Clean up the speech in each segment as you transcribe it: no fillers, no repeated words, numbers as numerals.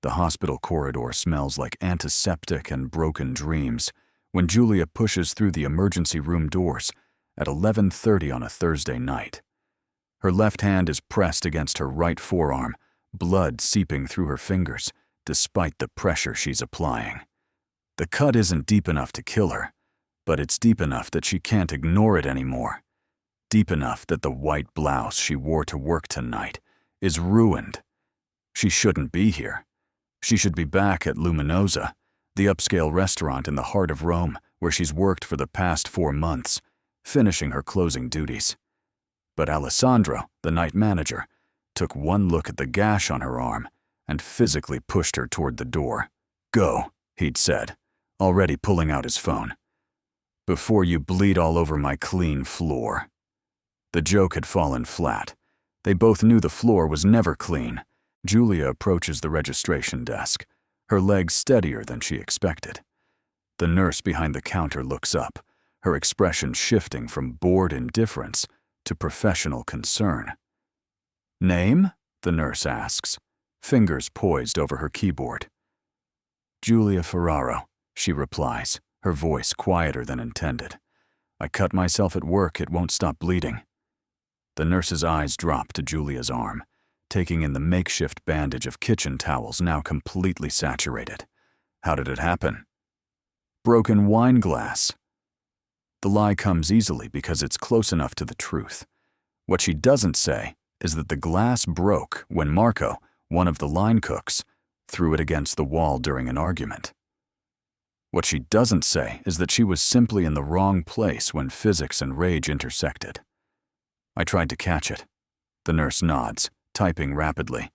The hospital corridor smells like antiseptic and broken dreams when Julia pushes through the emergency room doors at 11:30 on a Thursday night. Her left hand is pressed against her right forearm, blood seeping through her fingers, despite the pressure she's applying. The cut isn't deep enough to kill her, but it's deep enough that she can't ignore it anymore. Deep enough that the white blouse she wore to work tonight is ruined. She shouldn't be here. She should be back at Luminosa, the upscale restaurant in the heart of Rome where she's worked for the past 4 months, finishing her closing duties. But Alessandro, the night manager, took one look at the gash on her arm and physically pushed her toward the door. "Go," he'd said, already pulling out his phone. "Before you bleed all over my clean floor." The joke had fallen flat. They both knew the floor was never clean. Julia approaches the registration desk, her legs steadier than she expected. The nurse behind the counter looks up, her expression shifting from bored indifference to professional concern. "Name?" the nurse asks, fingers poised over her keyboard. "Julia Ferraro," she replies, her voice quieter than intended. "I cut myself at work, it won't stop bleeding." The nurse's eyes drop to Julia's arm, taking in the makeshift bandage of kitchen towels now completely saturated. "How did it happen?" "Broken wine glass." The lie comes easily because it's close enough to the truth. What she doesn't say is that the glass broke when Marco, one of the line cooks, threw it against the wall during an argument. What she doesn't say is that she was simply in the wrong place when physics and rage intersected. "I tried to catch it." The nurse nods, typing rapidly.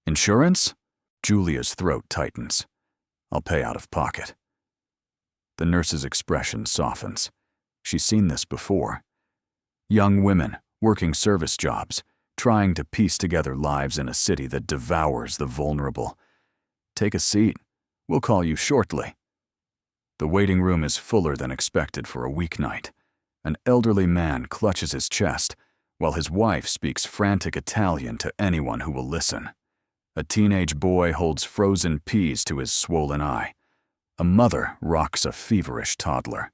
"Insurance?" Julia's throat tightens. "I'll pay out of pocket." The nurse's expression softens. She's seen this before. Young women, working service jobs, trying to piece together lives in a city that devours the vulnerable. "Take a seat. We'll call you shortly." The waiting room is fuller than expected for a weeknight. An elderly man clutches his chest while his wife speaks frantic Italian to anyone who will listen. A teenage boy holds frozen peas to his swollen eye. A mother rocks a feverish toddler.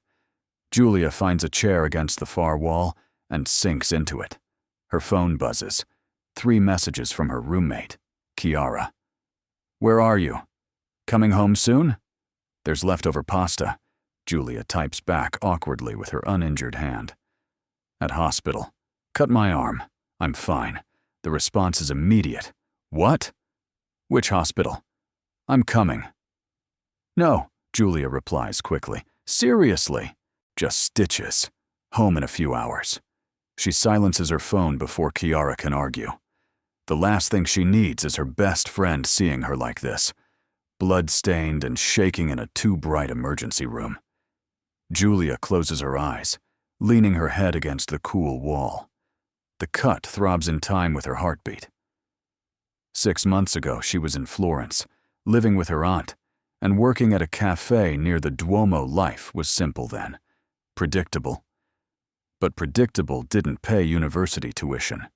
Julia finds a chair against the far wall and sinks into it. Her phone buzzes. 3 messages from her roommate, Chiara. "Where are you? Coming home soon?" "There's leftover pasta." Julia types back awkwardly with her uninjured hand. "At hospital. Cut my arm. I'm fine." The response is immediate. "What? Which hospital?" "I'm coming." "No," Julia replies quickly. "Seriously." "Just stitches. Home in a few hours." She silences her phone before Chiara can argue. The last thing she needs is her best friend seeing her like this, blood-stained and shaking in a too-bright emergency room. Julia closes her eyes, leaning her head against the cool wall. The cut throbs in time with her heartbeat. 6 months ago, she was in Florence, living with her aunt, and working at a cafe near the Duomo. Life was simple then, predictable. But predictable didn't pay university tuition,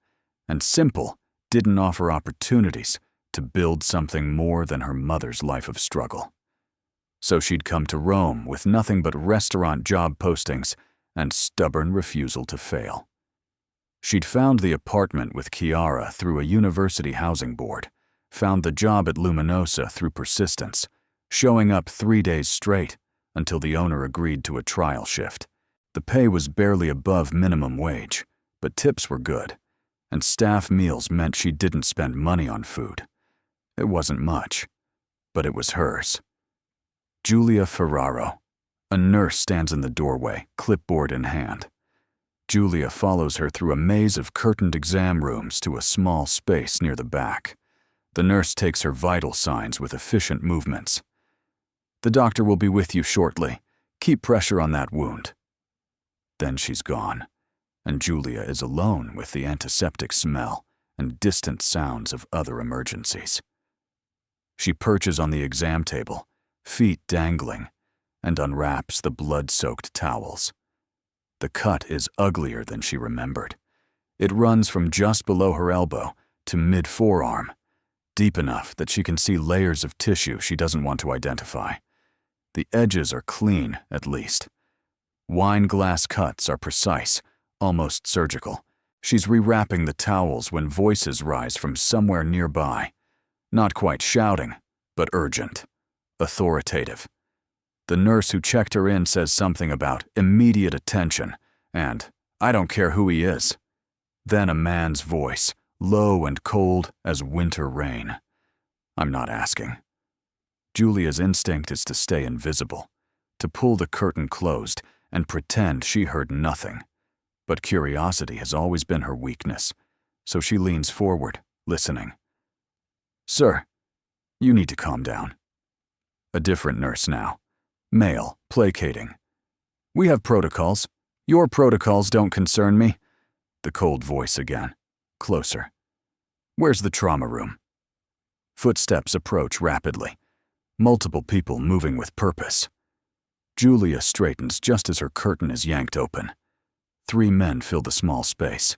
and simple didn't offer opportunities to build something more than her mother's life of struggle. So she'd come to Rome with nothing but restaurant job postings and stubborn refusal to fail. She'd found the apartment with Chiara through a university housing board, found the job at Luminosa through persistence, showing up 3 days straight until the owner agreed to a trial shift. The pay was barely above minimum wage, but tips were good, and staff meals meant she didn't spend money on food. It wasn't much, but it was hers. Julia Ferraro. A nurse stands in the doorway, clipboard in hand. Julia follows her through a maze of curtained exam rooms to a small space near the back. The nurse takes her vital signs with efficient movements. "The doctor will be with you shortly. Keep pressure on that wound." Then she's gone, and Julia is alone with the antiseptic smell and distant sounds of other emergencies. She perches on the exam table, feet dangling, and unwraps the blood-soaked towels. The cut is uglier than she remembered. It runs from just below her elbow to mid-forearm, deep enough that she can see layers of tissue she doesn't want to identify. The edges are clean, at least. Wine glass cuts are precise, almost surgical. She's rewrapping the towels when voices rise from somewhere nearby. Not quite shouting, but urgent, authoritative. The nurse who checked her in says something about immediate attention and, "I don't care who he is." Then a man's voice, low and cold as winter rain. I'm not asking. Julia's instinct is to stay invisible, to pull the curtain closed and pretend she heard nothing. But curiosity has always been her weakness, so she leans forward, listening. "Sir, you need to calm down." A different nurse now. Male, placating. "We have protocols. Your protocols don't concern me." The cold voice again, closer. "Where's the trauma room?" Footsteps approach rapidly. Multiple people moving with purpose. Julia straightens just as her curtain is yanked open. 3 men fill the small space.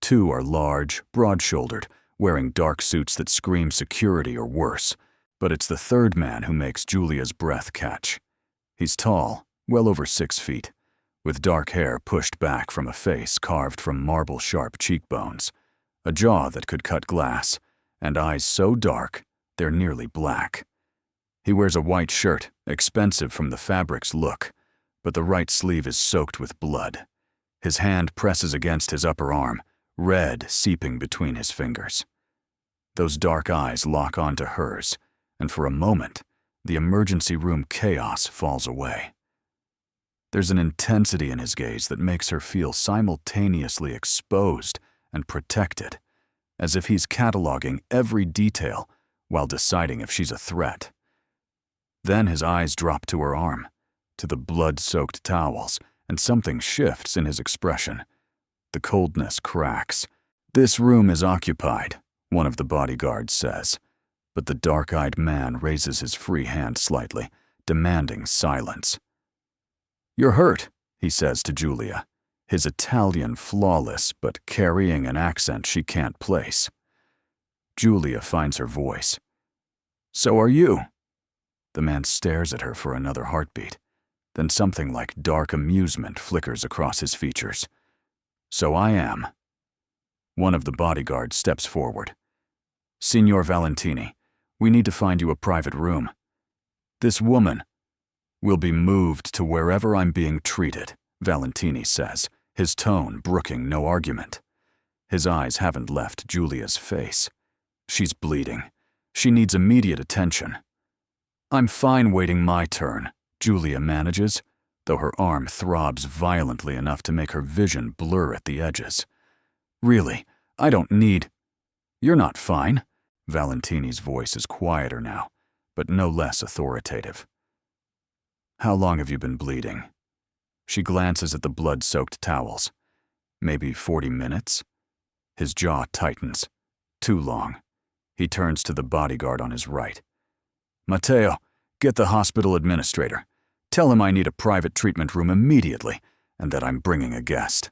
2 are large, broad-shouldered, wearing dark suits that scream security or worse. But it's the third man who makes Julia's breath catch. He's tall, well over 6 feet, with dark hair pushed back from a face carved from marble-sharp cheekbones, a jaw that could cut glass, and eyes so dark they're nearly black. He wears a white shirt, expensive from the fabric's look, but the right sleeve is soaked with blood. His hand presses against his upper arm, red seeping between his fingers. Those dark eyes lock onto hers, and for a moment, the emergency room chaos falls away. There's an intensity in his gaze that makes her feel simultaneously exposed and protected, as if he's cataloging every detail while deciding if she's a threat. Then his eyes drop to her arm, to the blood-soaked towels, and something shifts in his expression. The coldness cracks. "This room is occupied," one of the bodyguards says, but the dark-eyed man raises his free hand slightly, demanding silence. "You're hurt," he says to Julia, his Italian flawless but carrying an accent she can't place. Julia finds her voice. "So are you." The man stares at her for another heartbeat. Then something like dark amusement flickers across his features. "So I am." One of the bodyguards steps forward. "Signor Valentini, we need to find you a private room. This woman will be moved to wherever I'm being treated," Valentini says, his tone brooking no argument. His eyes haven't left Julia's face. She's bleeding. She needs immediate attention. "I'm fine waiting my turn," Julia manages, though her arm throbs violently enough to make her vision blur at the edges. "Really, I don't need—" "You're not fine." Valentini's voice is quieter now, but no less authoritative. "How long have you been bleeding?" She glances at the blood-soaked towels. "Maybe 40 minutes?" His jaw tightens. Too long. He turns to the bodyguard on his right. "Matteo, get the hospital administrator. Tell him I need a private treatment room immediately and that I'm bringing a guest.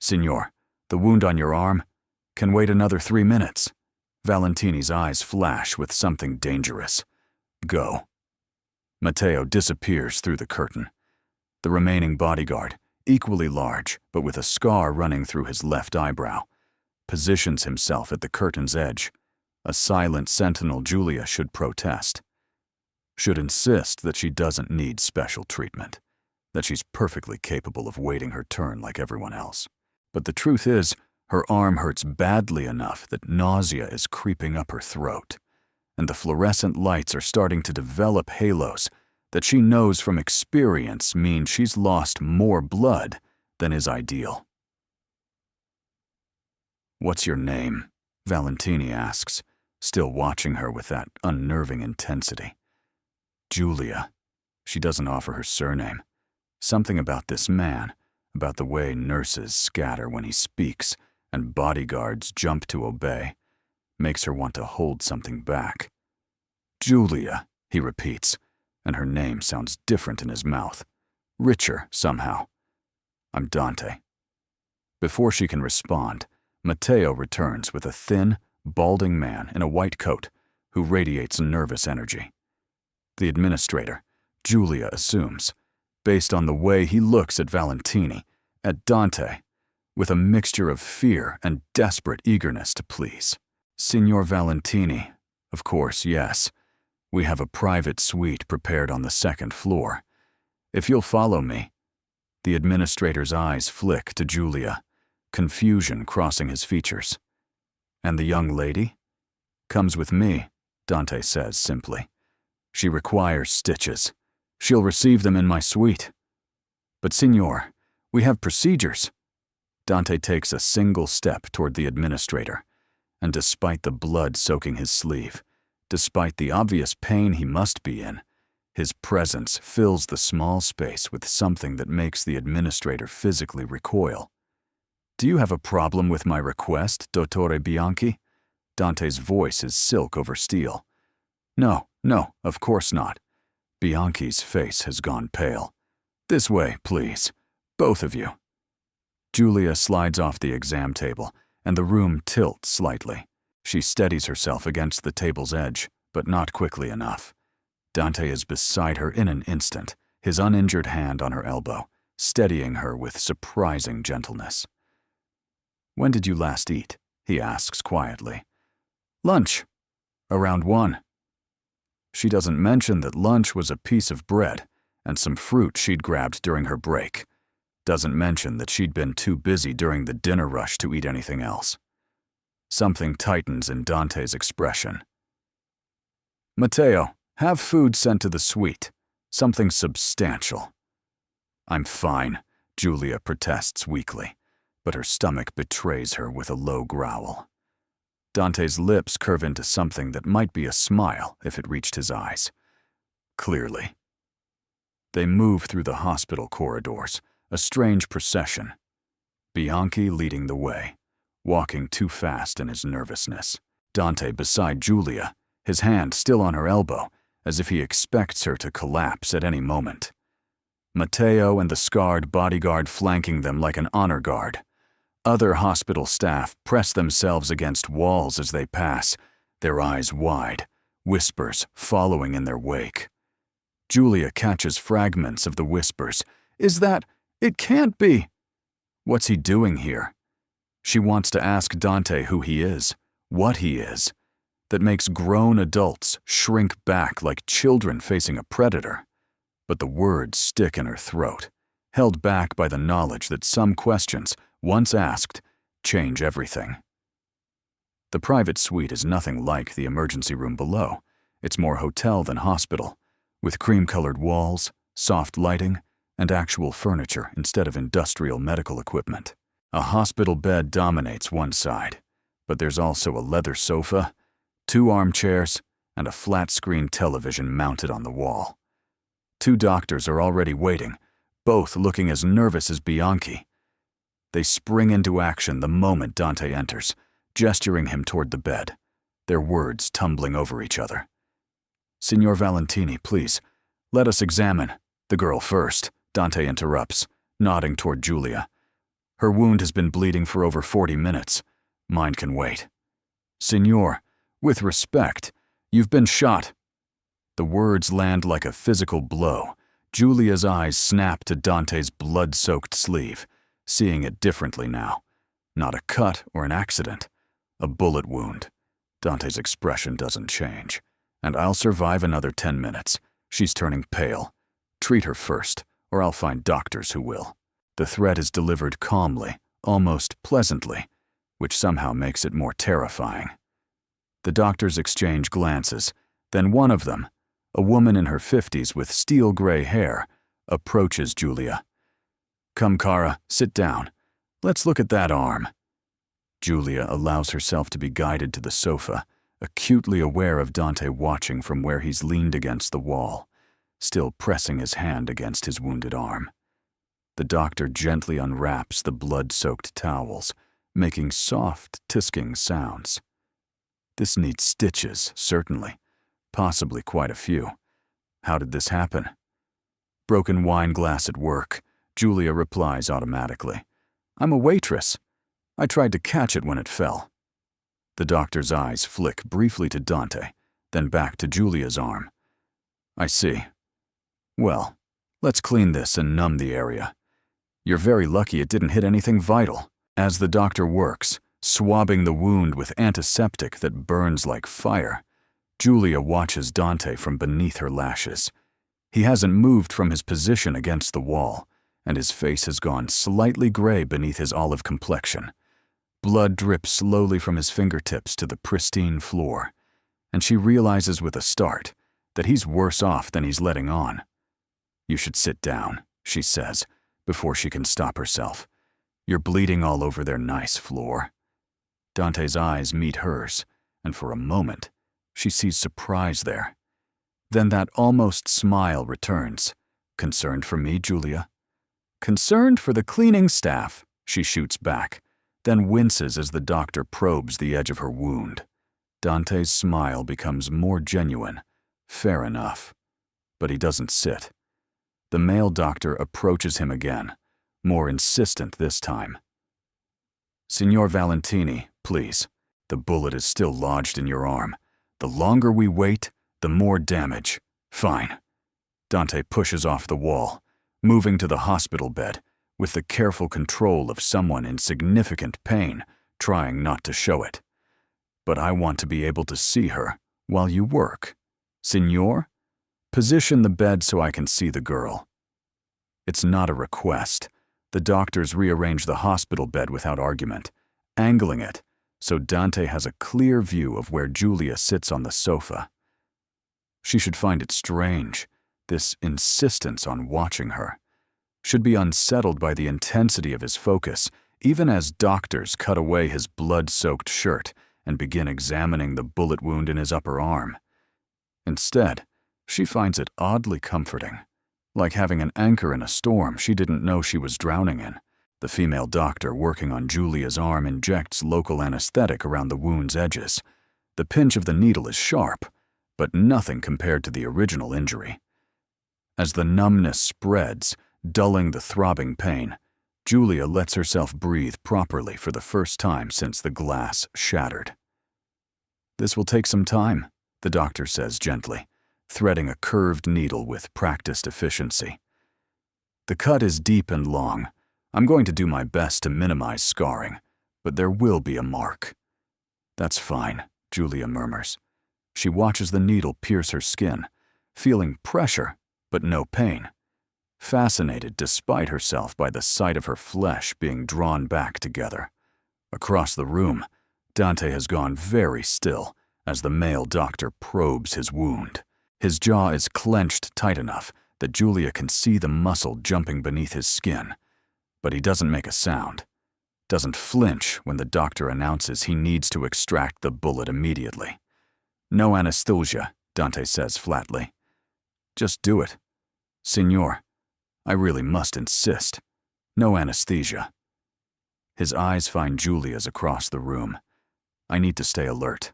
Signor, the wound on your arm can wait another 3 minutes." Valentini's eyes flash with something dangerous. "Go." Matteo disappears through the curtain. The remaining bodyguard, equally large but with a scar running through his left eyebrow, positions himself at the curtain's edge. A silent sentinel Julia should protest. Should insist that she doesn't need special treatment, that she's perfectly capable of waiting her turn like everyone else. But the truth is, her arm hurts badly enough that nausea is creeping up her throat, and the fluorescent lights are starting to develop halos that she knows from experience mean she's lost more blood than is ideal. "What's your name?" Valentini asks, still watching her with that unnerving intensity. "Julia." She doesn't offer her surname. Something about this man, about the way nurses scatter when he speaks and bodyguards jump to obey, makes her want to hold something back. "Julia," he repeats, and her name sounds different in his mouth. Richer, somehow. "I'm Dante." Before she can respond, Matteo returns with a thin, balding man in a white coat who radiates nervous energy. The administrator, Julia assumes, based on the way he looks at Valentini, at Dante, with a mixture of fear and desperate eagerness to please. Signor Valentini, of course, yes. We have a private suite prepared on the second floor. If you'll follow me. The administrator's eyes flick to Julia, confusion crossing his features. And the young lady? Comes with me, Dante says simply. She requires stitches. She'll receive them in my suite. But signor, we have procedures. Dante takes a single step toward the administrator, and despite the blood soaking his sleeve, despite the obvious pain he must be in, his presence fills the small space with something that makes the administrator physically recoil. Do you have a problem with my request, Dottore Bianchi? Dante's voice is silk over steel. No, of course not. Bianchi's face has gone pale. This way, please. Both of you. Julia slides off the exam table, and the room tilts slightly. She steadies herself against the table's edge, but not quickly enough. Dante is beside her in an instant, his uninjured hand on her elbow, steadying her with surprising gentleness. When did you last eat? He asks quietly. Lunch. Around 1. She doesn't mention that lunch was a piece of bread and some fruit she'd grabbed during her break. Doesn't mention that she'd been too busy during the dinner rush to eat anything else. Something tightens in Dante's expression. Matteo, have food sent to the suite. Something substantial. I'm fine, Julia protests weakly, but her stomach betrays her with a low growl. Dante's lips curve into something that might be a smile if it reached his eyes. Clearly. They move through the hospital corridors, a strange procession. Bianchi leading the way, walking too fast in his nervousness. Dante beside Julia, his hand still on her elbow, as if he expects her to collapse at any moment. Matteo and the scarred bodyguard flanking them like an honor guard. Other hospital staff press themselves against walls as they pass, their eyes wide, whispers following in their wake. Julia catches fragments of the whispers. Is that? It can't be! What's he doing here? She wants to ask Dante who he is, what he is, that makes grown adults shrink back like children facing a predator. But the words stick in her throat, held back by the knowledge that some questions, once asked, change everything. The private suite is nothing like the emergency room below. It's more hotel than hospital, with cream-colored walls, soft lighting, and actual furniture instead of industrial medical equipment. A hospital bed dominates one side, but there's also a leather sofa, 2 armchairs, and a flat-screen television mounted on the wall. 2 doctors are already waiting, both looking as nervous as Bianchi. They spring into action the moment Dante enters, gesturing him toward the bed, their words tumbling over each other. Signor Valentini, please, let us examine. The girl first, Dante interrupts, nodding toward Julia. Her wound has been bleeding for over 40 minutes. Mine can wait. Signor, with respect, you've been shot. The words land like a physical blow. Julia's eyes snap to Dante's blood-soaked sleeve, seeing it differently now. Not a cut or an accident. A bullet wound. Dante's expression doesn't change. And I'll survive another 10 minutes. She's turning pale. Treat her first, or I'll find doctors who will. The threat is delivered calmly, almost pleasantly, which somehow makes it more terrifying. The doctors exchange glances. Then one of them, a woman in her 50s with steel-gray hair, approaches Julia. Come, Cara, sit down. Let's look at that arm. Julia allows herself to be guided to the sofa, acutely aware of Dante watching from where he's leaned against the wall, still pressing his hand against his wounded arm. The doctor gently unwraps the blood-soaked towels, making soft, tisking sounds. This needs stitches, certainly. Possibly quite a few. How did this happen? Broken wine glass at work. Julia replies automatically. I'm a waitress. I tried to catch it when it fell. The doctor's eyes flick briefly to Dante, then back to Julia's arm. I see. Well, let's clean this and numb the area. You're very lucky it didn't hit anything vital. As the doctor works, swabbing the wound with antiseptic that burns like fire, Julia watches Dante from beneath her lashes. He hasn't moved from his position against the wall, and his face has gone slightly gray beneath his olive complexion. Blood drips slowly from his fingertips to the pristine floor, and she realizes with a start that he's worse off than he's letting on. You should sit down, she says, before she can stop herself. You're bleeding all over their nice floor. Dante's eyes meet hers, and for a moment, she sees surprise there. Then that almost smile returns. Concerned for me, Julia? Concerned for the cleaning staff, she shoots back, then winces as the doctor probes the edge of her wound. Dante's smile becomes more genuine. Fair enough. But he doesn't sit. The male doctor approaches him again, more insistent this time. Signor Valentini, please. The bullet is still lodged in your arm. The longer we wait, the more damage. Fine. Dante pushes off the wall, moving to the hospital bed, with the careful control of someone in significant pain, trying not to show it. But I want to be able to see her while you work. Signor, position the bed so I can see the girl. It's not a request. The doctors rearrange the hospital bed without argument, angling it so Dante has a clear view of where Julia sits on the sofa. She should find it strange, this insistence on watching her. Should be unsettled by the intensity of his focus, even as doctors cut away his blood-soaked shirt and begin examining the bullet wound in his upper arm. Instead, she finds it oddly comforting, like having an anchor in a storm she didn't know she was drowning in. The female doctor working on Julia's arm injects local anesthetic around the wound's edges. The pinch of the needle is sharp, but nothing compared to the original injury. As the numbness spreads, dulling the throbbing pain, Julia lets herself breathe properly for the first time since the glass shattered. This will take some time, the doctor says gently, threading a curved needle with practiced efficiency. The cut is deep and long. I'm going to do my best to minimize scarring, but there will be a mark. That's fine, Julia murmurs. She watches the needle pierce her skin, feeling pressure, but no pain. Fascinated despite herself by the sight of her flesh being drawn back together. Across the room, Dante has gone very still as the male doctor probes his wound. His jaw is clenched tight enough that Julia can see the muscle jumping beneath his skin. But he doesn't make a sound, doesn't flinch when the doctor announces he needs to extract the bullet immediately. No anesthesia, Dante says flatly. Just do it. Signor, I really must insist. No anesthesia. His eyes find Julia's across the room. I need to stay alert.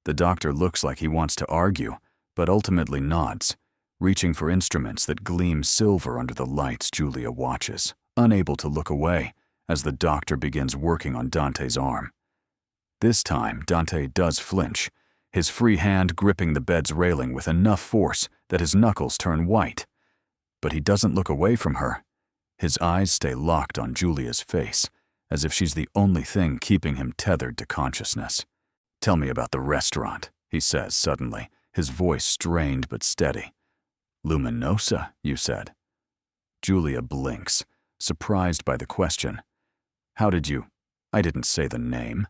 The doctor looks like he wants to argue, but ultimately nods, reaching for instruments that gleam silver under the lights Julia watches, unable to look away as the doctor begins working on Dante's arm. This time, Dante does flinch, his free hand gripping the bed's railing with enough force that his knuckles turn white. But he doesn't look away from her. His eyes stay locked on Julia's face, as if she's the only thing keeping him tethered to consciousness. Tell me about the restaurant, he says suddenly, his voice strained but steady. Luminosa, you said. Julia blinks, surprised by the question. How did you? I didn't say the name.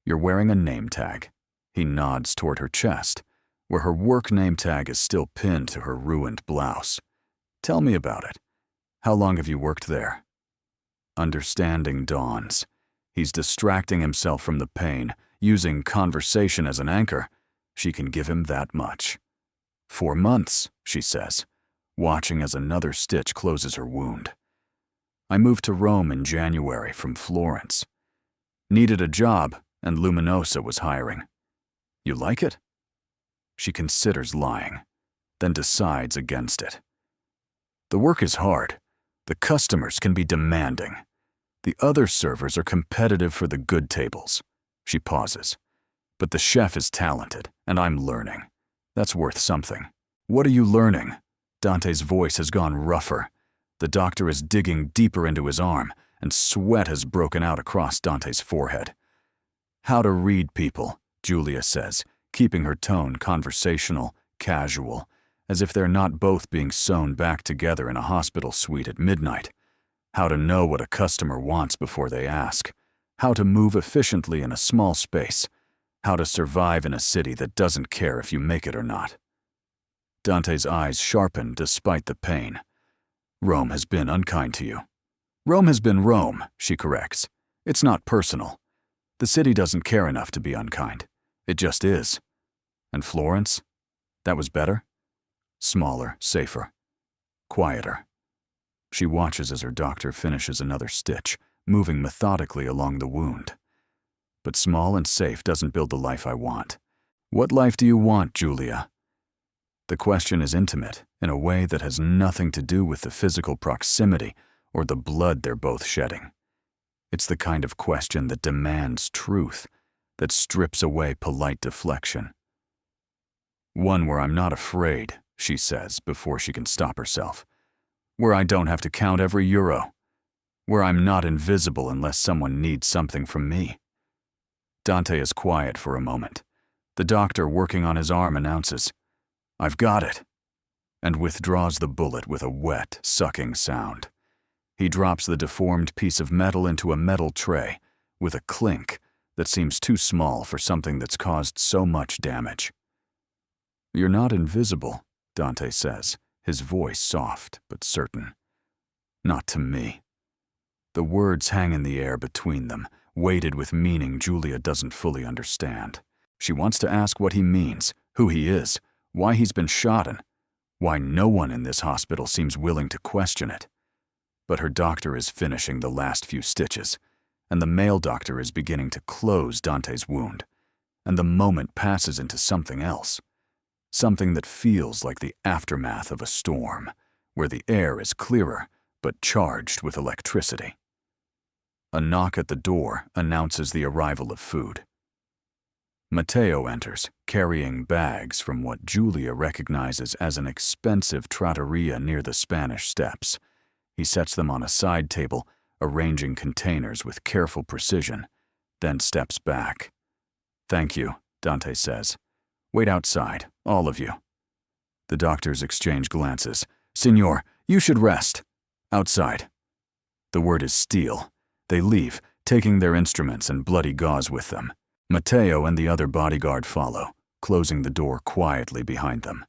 You're wearing a name tag. He nods toward her chest, where her work name tag is still pinned to her ruined blouse. Tell me about it. How long have you worked there? Understanding dawns. He's distracting himself from the pain, using conversation as an anchor. She can give him that much. 4 months, she says, watching as another stitch closes her wound. I moved to Rome in January from Florence. Needed a job, and Luminosa was hiring. You like it? She considers lying, then decides against it. The work is hard. The customers can be demanding. The other servers are competitive for the good tables. She pauses. But the chef is talented, and I'm learning. That's worth something. What are you learning? Dante's voice has gone rougher. The doctor is digging deeper into his arm, and sweat has broken out across Dante's forehead. How to read people, Julia says, keeping her tone conversational, casual, as if they're not both being sewn back together in a hospital suite at midnight. How to know what a customer wants before they ask. How to move efficiently in a small space. How to survive in a city that doesn't care if you make it or not. Dante's eyes sharpen despite the pain. Rome has been unkind to you. Rome has been Rome, she corrects. It's not personal. The city doesn't care enough to be unkind. It just is. And Florence? That was better? Smaller, safer, quieter. She watches as her doctor finishes another stitch, moving methodically along the wound. But small and safe doesn't build the life I want. What life do you want, Julia? The question is intimate, in a way that has nothing to do with the physical proximity or the blood they're both shedding. It's the kind of question that demands truth, that strips away polite deflection. One where I'm not afraid, she says before she can stop herself. Where I don't have to count every euro. Where I'm not invisible unless someone needs something from me. Dante is quiet for a moment. The doctor working on his arm announces, "I've got it," and withdraws the bullet with a wet, sucking sound. He drops the deformed piece of metal into a metal tray with a clink that seems too small for something that's caused so much damage. "You're not invisible," Dante says, his voice soft but certain. "Not to me." The words hang in the air between them, weighted with meaning Julia doesn't fully understand. She wants to ask what he means, who he is, why he's been shot, and why no one in this hospital seems willing to question it. But her doctor is finishing the last few stitches, and the male doctor is beginning to close Dante's wound, and the moment passes into something else. Something that feels like the aftermath of a storm, where the air is clearer but charged with electricity. A knock at the door announces the arrival of food. Matteo enters, carrying bags from what Julia recognizes as an expensive trattoria near the Spanish Steps. He sets them on a side table, arranging containers with careful precision, then steps back. "Thank you," Dante says. "Wait outside, all of you." The doctors exchange glances. "Signor, you should rest." "Outside." The word is steal. They leave, taking their instruments and bloody gauze with them. Matteo and the other bodyguard follow, closing the door quietly behind them.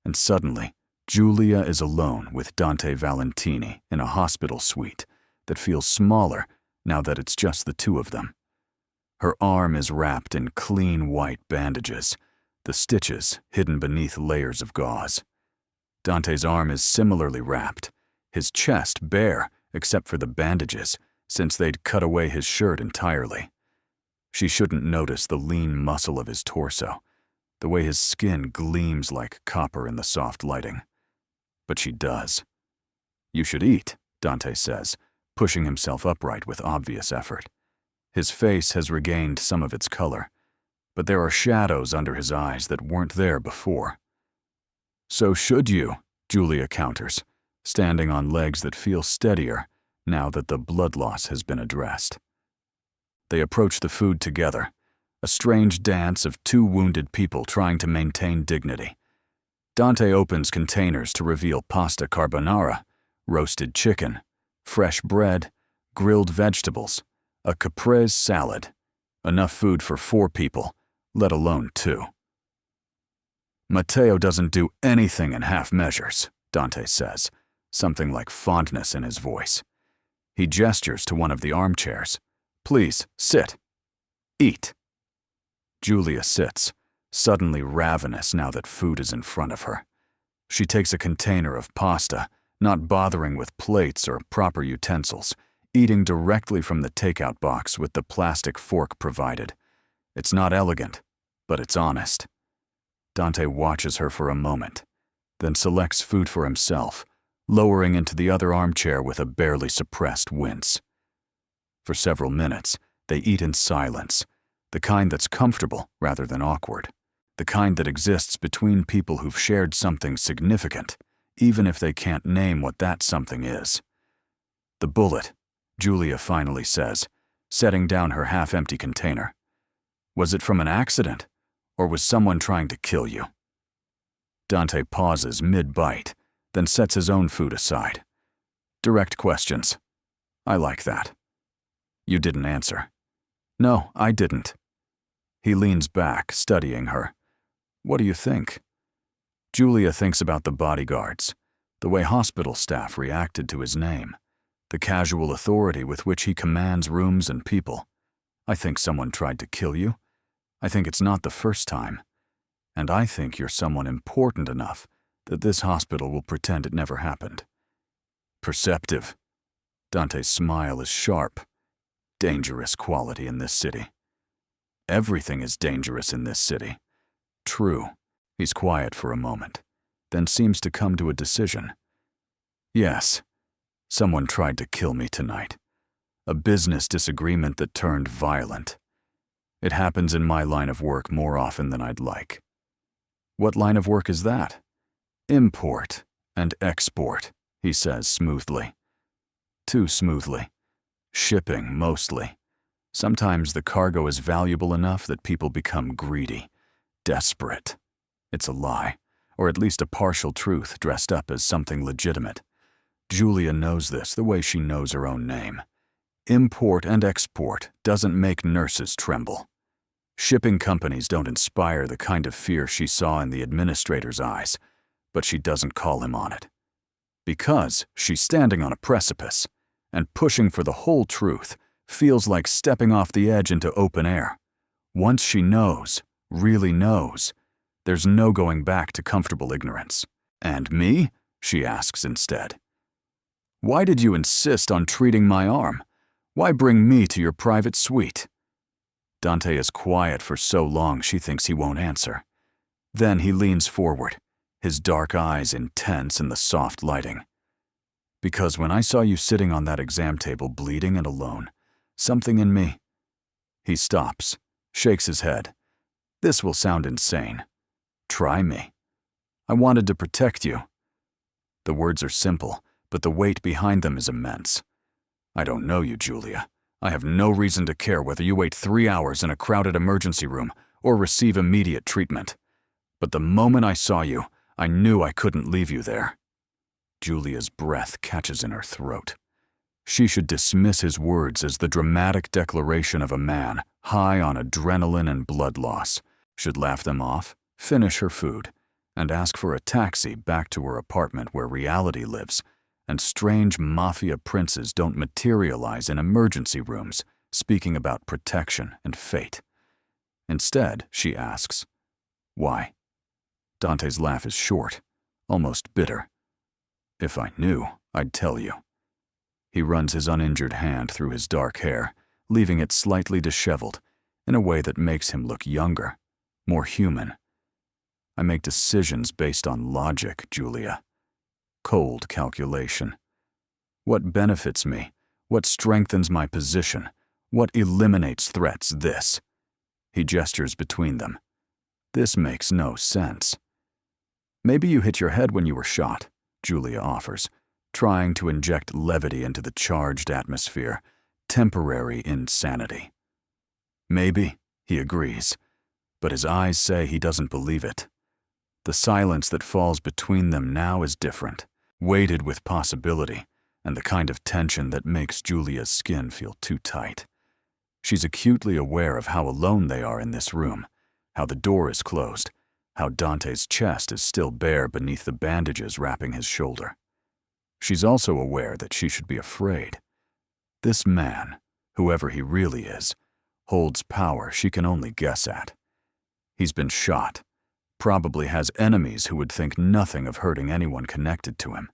And suddenly, Julia is alone with Dante Valentini in a hospital suite that feels smaller now that it's just the two of them. Her arm is wrapped in clean white bandages, the stitches hidden beneath layers of gauze. Dante's arm is similarly wrapped, his chest bare except for the bandages, since they'd cut away his shirt entirely. She shouldn't notice the lean muscle of his torso, the way his skin gleams like copper in the soft lighting. But she does. "You should eat," Dante says, pushing himself upright with obvious effort. His face has regained some of its color, but there are shadows under his eyes that weren't there before. "So should you," Julia counters, standing on legs that feel steadier now that the blood loss has been addressed. They approach the food together, a strange dance of two wounded people trying to maintain dignity. Dante opens containers to reveal pasta carbonara, roasted chicken, fresh bread, grilled vegetables, a caprese salad, enough food for 4 people, let alone 2. "Matteo doesn't do anything in half measures," Dante says, something like fondness in his voice. He gestures to one of the armchairs. "Please, sit. Eat." Julia sits, suddenly ravenous now that food is in front of her. She takes a container of pasta, not bothering with plates or proper utensils, eating directly from the takeout box with the plastic fork provided. It's not elegant, but it's honest. Dante watches her for a moment, then selects food for himself, lowering into the other armchair with a barely suppressed wince. For several minutes, they eat in silence, The kind that's comfortable rather than awkward. The kind that exists between people who've shared something significant, even if they can't name what that something is. The bullet, Julia finally says, setting down her half-empty container. Was it from an accident, or was someone trying to kill you? Dante pauses mid-bite, then sets his own food aside. Direct questions. I like that. You didn't answer. No, I didn't. He leans back, studying her. What do you think? Julia thinks about the bodyguards, the way hospital staff reacted to his name, the casual authority with which he commands rooms and people. I think someone tried to kill you. I think it's not the first time. And I think you're someone important enough that this hospital will pretend it never happened. Perceptive. Dante's smile is sharp. Dangerous quality in this city. Everything is dangerous in this city. True. He's quiet for a moment, then seems to come to a decision. Yes, someone tried to kill me tonight. A business disagreement that turned violent. It happens in my line of work more often than I'd like. What line of work is that? Import and export, he says smoothly. Too smoothly. Shipping, mostly. Sometimes the cargo is valuable enough that people become greedy, desperate. It's a lie, or at least a partial truth dressed up as something legitimate. Julia knows this the way she knows her own name. Import and export doesn't make nurses tremble. Shipping companies don't inspire the kind of fear she saw in the administrator's eyes, but she doesn't call him on it. Because she's standing on a precipice, and pushing for the whole truth feels like stepping off the edge into open air. Once she knows, really knows, there's no going back to comfortable ignorance. And me? She asks instead. Why did you insist on treating my arm? Why bring me to your private suite? Dante is quiet for so long she thinks he won't answer. Then he leans forward, his dark eyes intense in the soft lighting. Because when I saw you sitting on that exam table bleeding and alone, something in me... He stops, shakes his head. This will sound insane. Try me. I wanted to protect you. The words are simple, but the weight behind them is immense. I don't know you, Julia. I have no reason to care whether you wait 3 hours in a crowded emergency room or receive immediate treatment. But the moment I saw you, I knew I couldn't leave you there. Julia's breath catches in her throat. She should dismiss his words as the dramatic declaration of a man high on adrenaline and blood loss, should laugh them off, finish her food, and ask for a taxi back to her apartment where reality lives, and strange Mafia princes don't materialize in emergency rooms, speaking about protection and fate. Instead, she asks, why? Dante's laugh is short, almost bitter. If I knew, I'd tell you. He runs his uninjured hand through his dark hair, leaving it slightly disheveled, in a way that makes him look younger, more human. I make decisions based on logic, Julia. Cold calculation. What benefits me? What strengthens my position? What eliminates threats? This. He gestures between them. This makes no sense. Maybe you hit your head when you were shot, Julia offers, trying to inject levity into the charged atmosphere. Temporary insanity. Maybe, he agrees, but his eyes say he doesn't believe it. The silence that falls between them now is different, weighted with possibility, and the kind of tension that makes Julia's skin feel too tight. She's acutely aware of how alone they are in this room, how the door is closed, how Dante's chest is still bare beneath the bandages wrapping his shoulder. She's also aware that she should be afraid. This man, whoever he really is, holds power she can only guess at. He's been shot, probably has enemies who would think nothing of hurting anyone connected to him,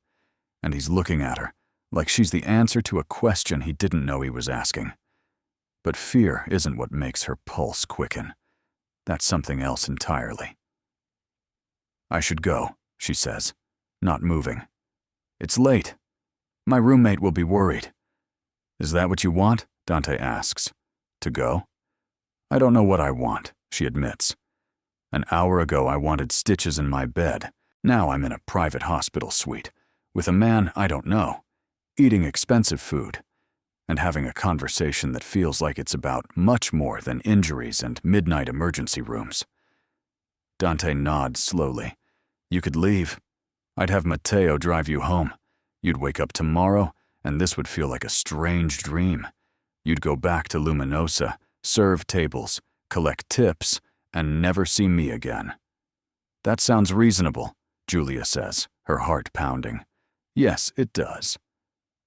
and he's looking at her like she's the answer to a question he didn't know he was asking. But fear isn't what makes her pulse quicken. That's something else entirely. I should go, she says, not moving. It's late. My roommate will be worried. Is that what you want? Dante asks. To go? I don't know what I want, she admits. An hour ago I wanted stitches in my bed. Now I'm in a private hospital suite, with a man I don't know, eating expensive food, and having a conversation that feels like it's about much more than injuries and midnight emergency rooms. Dante nods slowly. You could leave. I'd have Matteo drive you home. You'd wake up tomorrow, and this would feel like a strange dream. You'd go back to Luminosa, serve tables, collect tips, and never see me again. That sounds reasonable, Julia says, her heart pounding. Yes, it does.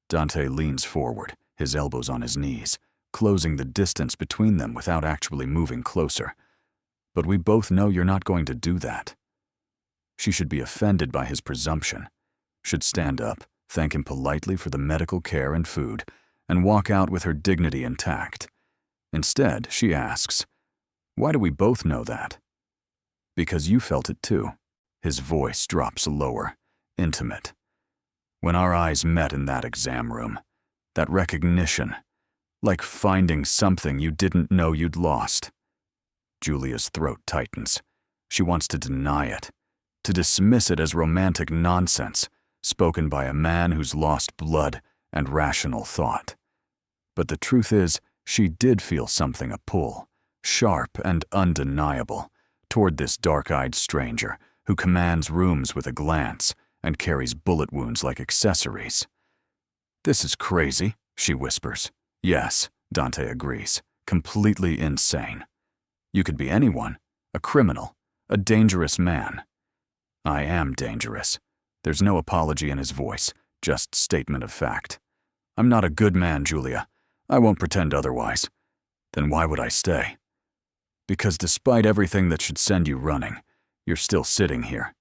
Dante leans forward, his elbows on his knees, closing the distance between them without actually moving closer. But we both know you're not going to do that. She should be offended by his presumption, should stand up, thank him politely for the medical care and food, and walk out with her dignity intact. Instead, she asks, "Why do we both know that?" "Because you felt it too." His voice drops lower, intimate. When our eyes met in that exam room, that recognition, like finding something you didn't know you'd lost. Julia's throat tightens. She wants to deny it, to dismiss it as romantic nonsense, spoken by a man who's lost blood and rational thought. But the truth is, she did feel something, a pull, sharp and undeniable, toward this dark-eyed stranger who commands rooms with a glance and carries bullet wounds like accessories. "This is crazy," she whispers. "Yes," Dante agrees, "completely insane. You could be anyone, a criminal, a dangerous man." "I am dangerous." There's no apology in his voice, just statement of fact. "I'm not a good man, Julia. I won't pretend otherwise." "Then why would I stay?" "Because despite everything that should send you running, you're still sitting here."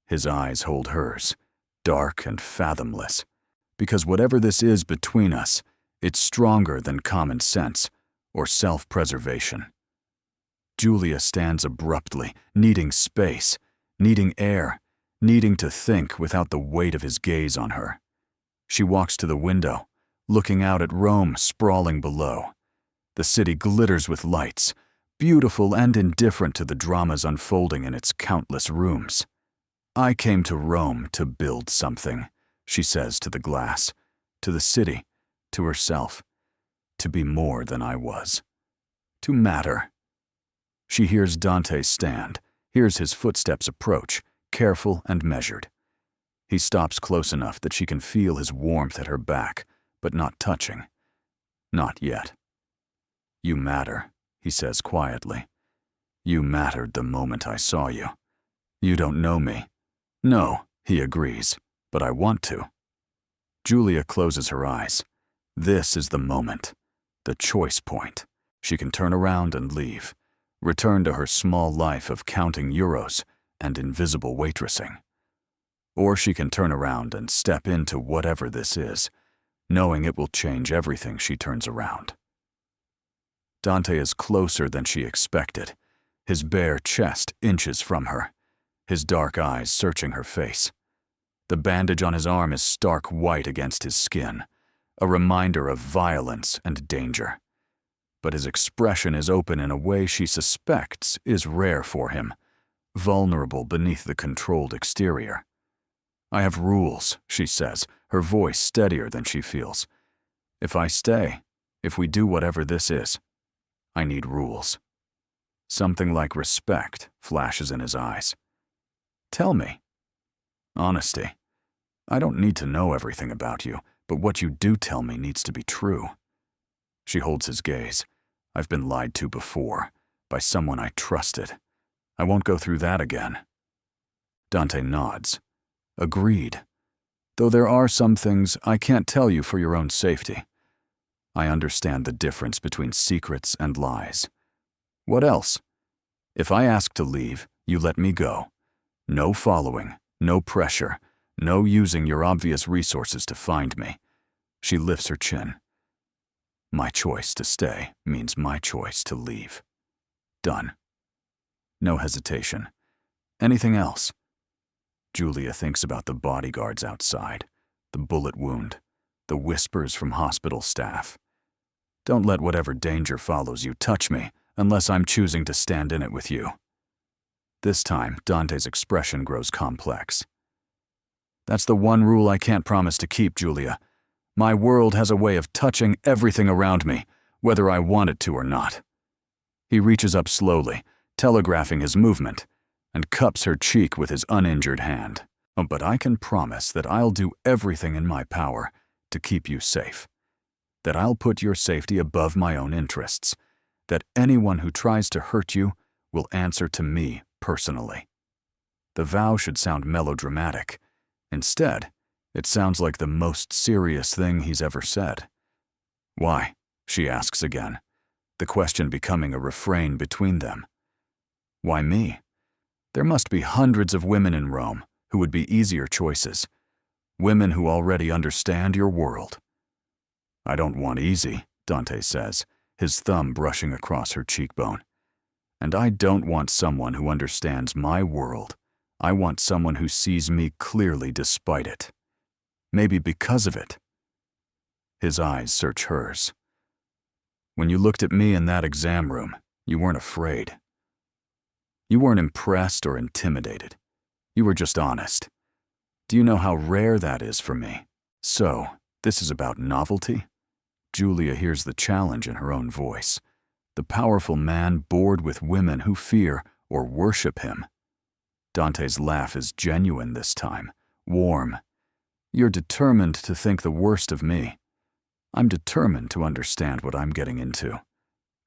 His eyes hold hers, dark and fathomless. Because whatever this is between us, it's stronger than common sense or self-preservation. Julia stands abruptly, needing space, needing air, needing to think without the weight of his gaze on her. She walks to the window, looking out at Rome sprawling below. The city glitters with lights, beautiful and indifferent to the dramas unfolding in its countless rooms. "I came to Rome to build something," she says to the glass, to the city, to herself, to be more than I was, to matter. She hears Dante stand, hears his footsteps approach, careful and measured. He stops close enough that she can feel his warmth at her back, but not touching. Not yet. "You matter," he says quietly. "You mattered the moment I saw you. You don't know me." "No," he agrees, "but I want to." Julia closes her eyes. This is the moment, the choice point. She can turn around and leave, return to her small life of counting euros and invisible waitressing. Or she can turn around and step into whatever this is, knowing it will change everything she turns around. Dante is closer than she expected, his bare chest inches from her, his dark eyes searching her face. The bandage on his arm is stark white against his skin, a reminder of violence and danger. But his expression is open in a way she suspects is rare for him, vulnerable beneath the controlled exterior. "I have rules," she says, her voice steadier than she feels. "If I stay, if we do whatever this is, I need rules." Something like respect flashes in his eyes. "Tell me." "Honesty. I don't need to know everything about you, but what you do tell me needs to be true." She holds his gaze. "I've been lied to before, by someone I trusted. I won't go through that again." Dante nods. "Agreed. Though there are some things I can't tell you for your own safety. I understand the difference between secrets and lies. What else? If I ask to leave, you let me go. No following, no pressure, no using your obvious resources to find me." She lifts her chin. "My choice to stay means my choice to leave. Done." No hesitation. "Anything else?" Julia thinks about the bodyguards outside, the bullet wound, the whispers from hospital staff. "Don't let whatever danger follows you touch me. unless I'm choosing to stand in it with you. This time, Dante's expression grows complex. That's the one rule I can't promise to keep, Julia. My world has a way of touching everything around me, whether I want it to or not. He reaches up slowly, telegraphing his movement, and cups her cheek with his uninjured hand. Oh, but I can promise that I'll do everything in my power to keep you safe. That I'll put your safety above my own interests. That anyone who tries to hurt you will answer to me personally. The vow should sound melodramatic. Instead, it sounds like the most serious thing he's ever said. Why? She asks again, the question becoming a refrain between them. Why me? There must be hundreds of women in Rome who would be easier choices. Women who already understand your world. I don't want easy, Dante says, his thumb brushing across her cheekbone. And I don't want someone who understands my world. I want someone who sees me clearly despite it. Maybe because of it. His eyes search hers. When you looked at me in that exam room, you weren't afraid. You weren't impressed or intimidated. You were just honest. Do you know how rare that is for me? So, this is about novelty? Julia hears the challenge in her own voice. The powerful man bored with women who fear or worship him. Dante's laugh is genuine this time, warm. You're determined to think the worst of me. I'm determined to understand what I'm getting into.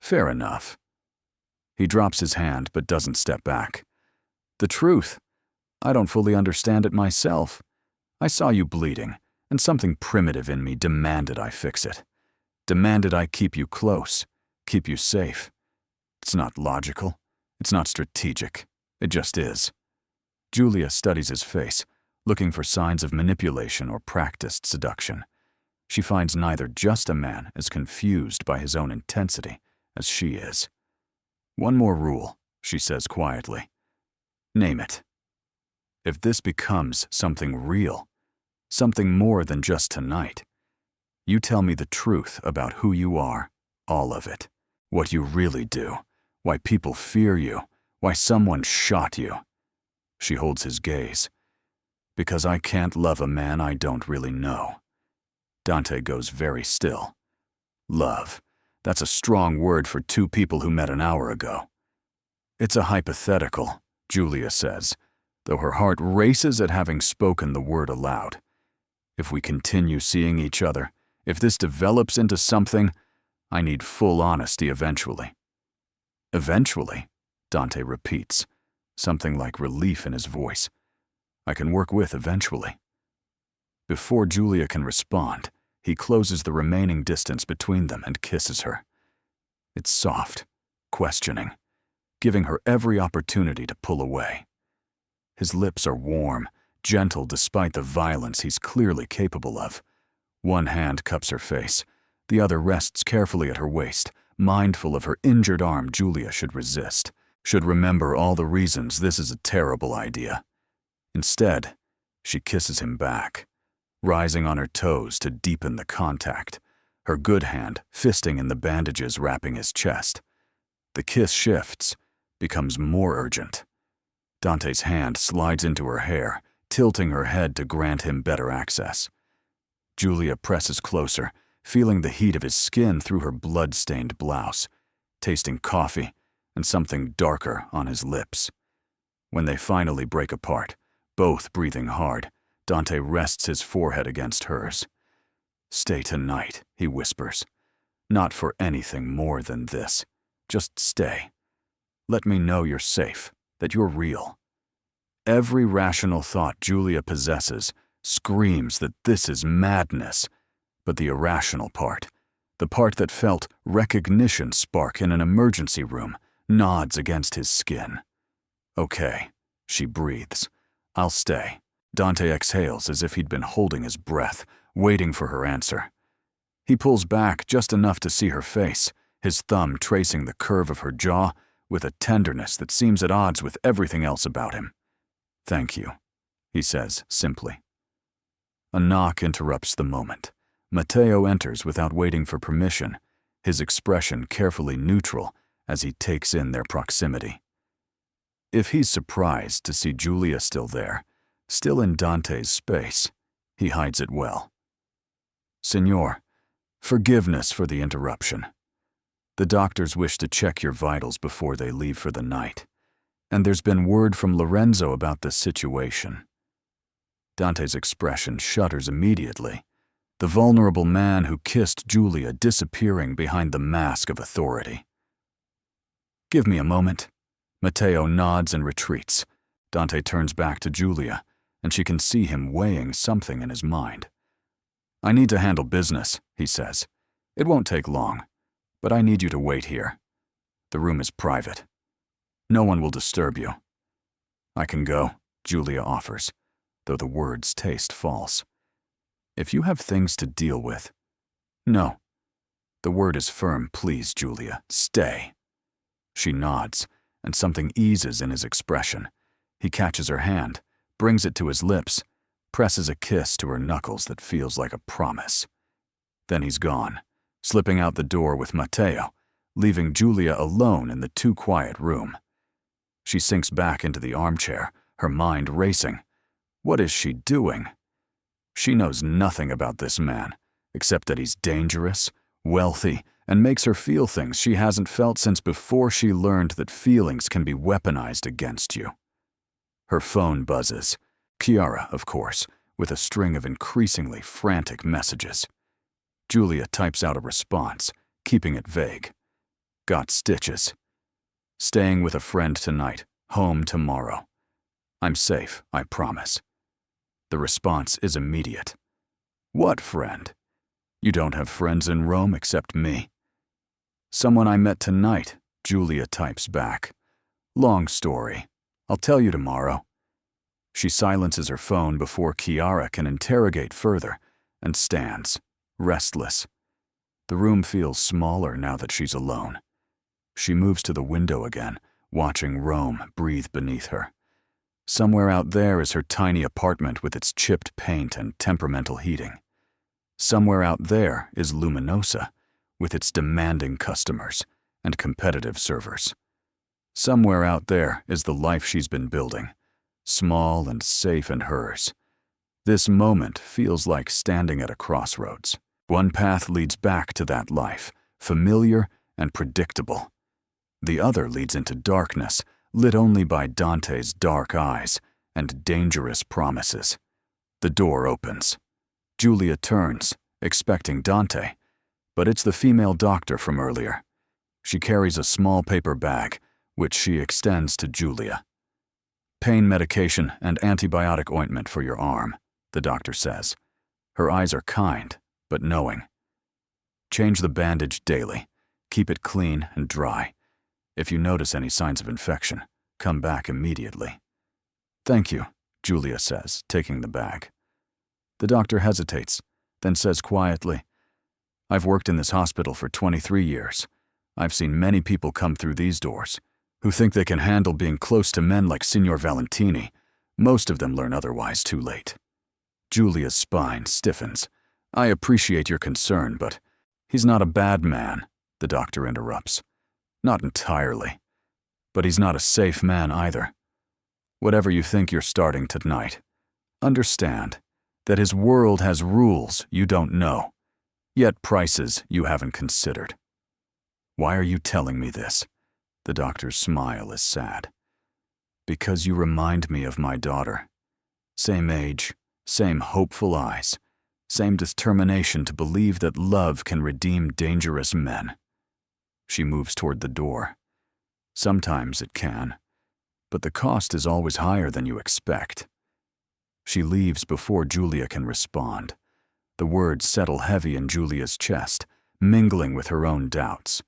Fair enough. He drops his hand but doesn't step back. The truth. I don't fully understand it myself. I saw you bleeding, and something primitive in me demanded I fix it. Demanded I keep you close, keep you safe. It's not logical. It's not strategic. It just is. Julia studies his face, looking for signs of manipulation or practiced seduction. She finds neither just a man as confused by his own intensity as she is. One more rule, she says quietly. Name it. If this becomes something real, something more than just tonight, you tell me the truth about who you are, all of it. What you really do, why people fear you, why someone shot you. She holds his gaze. Because I can't love a man I don't really know. Dante goes very still. Love. That's a strong word for two people who met an hour ago. It's a hypothetical, Julia says, though her heart races at having spoken the word aloud. If we continue seeing each other, if this develops into something, I need full honesty eventually. Eventually, Dante repeats, something like relief in his voice. I can work with eventually. Before Julia can respond, he closes the remaining distance between them and kisses her. It's soft, questioning, giving her every opportunity to pull away. His lips are warm, gentle despite the violence he's clearly capable of. One hand cups her face, the other rests carefully at her waist, mindful of her injured arm. Julia should resist, should remember all the reasons this is a terrible idea. Instead, she kisses him back, rising on her toes to deepen the contact, her good hand fisting in the bandages wrapping his chest. The kiss shifts, becomes more urgent. Dante's hand slides into her hair, tilting her head to grant him better access. Julia presses closer, feeling the heat of his skin through her blood-stained blouse, tasting coffee and something darker on his lips. When they finally break apart, both breathing hard, Dante rests his forehead against hers. Stay tonight, he whispers. Not for anything more than this. Just stay. Let me know you're safe, that you're real. Every rational thought Julia possesses screams that this is madness, but the irrational part, the part that felt recognition spark in an emergency room, nods against his skin. Okay, she breathes. I'll stay. Dante exhales as if he'd been holding his breath, waiting for her answer. He pulls back just enough to see her face, his thumb tracing the curve of her jaw with a tenderness that seems at odds with everything else about him. Thank you, he says simply. A knock interrupts the moment. Matteo enters without waiting for permission, his expression carefully neutral as he takes in their proximity. If he's surprised to see Julia still there, still in Dante's space, he hides it well. "Signor, forgiveness for the interruption. The doctors wish to check your vitals before they leave for the night, and there's been word from Lorenzo about this situation." Dante's expression shudders immediately, the vulnerable man who kissed Julia disappearing behind the mask of authority. "Give me a moment." Matteo nods and retreats. Dante turns back to Julia, and she can see him weighing something in his mind. "I need to handle business," he says. "It won't take long, but I need you to wait here. The room is private. No one will disturb you." "I can go," Julia offers, though the words taste false. "If you have things to deal with." "No." The word is firm. "Please, Julia, stay." She nods, and something eases in his expression. He catches her hand, brings it to his lips, presses a kiss to her knuckles that feels like a promise. Then he's gone, slipping out the door with Matteo, leaving Julia alone in the too quiet room. She sinks back into the armchair, her mind racing. What is she doing? She knows nothing about this man, except that he's dangerous, wealthy, and makes her feel things she hasn't felt since before she learned that feelings can be weaponized against you. Her phone buzzes. Chiara, of course, with a string of increasingly frantic messages. Julia types out a response, keeping it vague. "Got stitches. Staying with a friend tonight, home tomorrow. I'm safe, I promise." The response is immediate. "What friend? You don't have friends in Rome except me." "Someone I met tonight," Julia types back. "Long story. I'll tell you tomorrow." She silences her phone before Chiara can interrogate further and stands, restless. The room feels smaller now that she's alone. She moves to the window again, watching Rome breathe beneath her. Somewhere out there is her tiny apartment with its chipped paint and temperamental heating. Somewhere out there is Luminosa, with its demanding customers and competitive servers. Somewhere out there is the life she's been building, small and safe and hers. This moment feels like standing at a crossroads. One path leads back to that life, familiar and predictable. The other leads into darkness, lit only by Dante's dark eyes and dangerous promises. The door opens. Julia turns, expecting Dante, but it's the female doctor from earlier. She carries a small paper bag, which she extends to Julia. "Pain medication and antibiotic ointment for your arm," the doctor says. Her eyes are kind, but knowing. "Change the bandage daily. Keep it clean and dry. If you notice any signs of infection, come back immediately." "Thank you," Julia says, taking the bag. The doctor hesitates, then says quietly, "I've worked in this hospital for 23 years. I've seen many people come through these doors who think they can handle being close to men like Signor Valentini. Most of them learn otherwise too late." Julia's spine stiffens. "I appreciate your concern, but he's not a bad man," the doctor interrupts. "Not entirely. But he's not a safe man either. Whatever you think you're starting tonight, understand that his world has rules you don't know, yet prices you haven't considered." "Why are you telling me this?" The doctor's smile is sad. "Because you remind me of my daughter. Same age, same hopeful eyes, same determination to believe that love can redeem dangerous men." She moves toward the door. "Sometimes it can, but the cost is always higher than you expect." She leaves before Julia can respond. The words settle heavy in Julia's chest, mingling with her own doubts.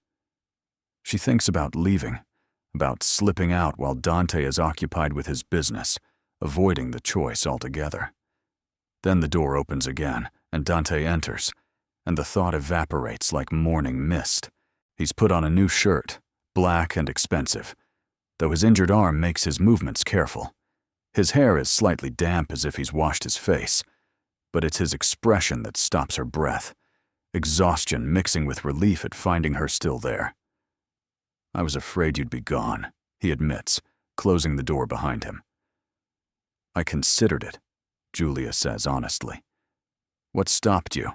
She thinks about leaving, about slipping out while Dante is occupied with his business, avoiding the choice altogether. Then the door opens again, and Dante enters, and the thought evaporates like morning mist. He's put on a new shirt, black and expensive, though his injured arm makes his movements careful. His hair is slightly damp as if he's washed his face, but it's his expression that stops her breath, exhaustion mixing with relief at finding her still there. I was afraid you'd be gone, he admits, closing the door behind him. I considered it, Julia says honestly. What stopped you?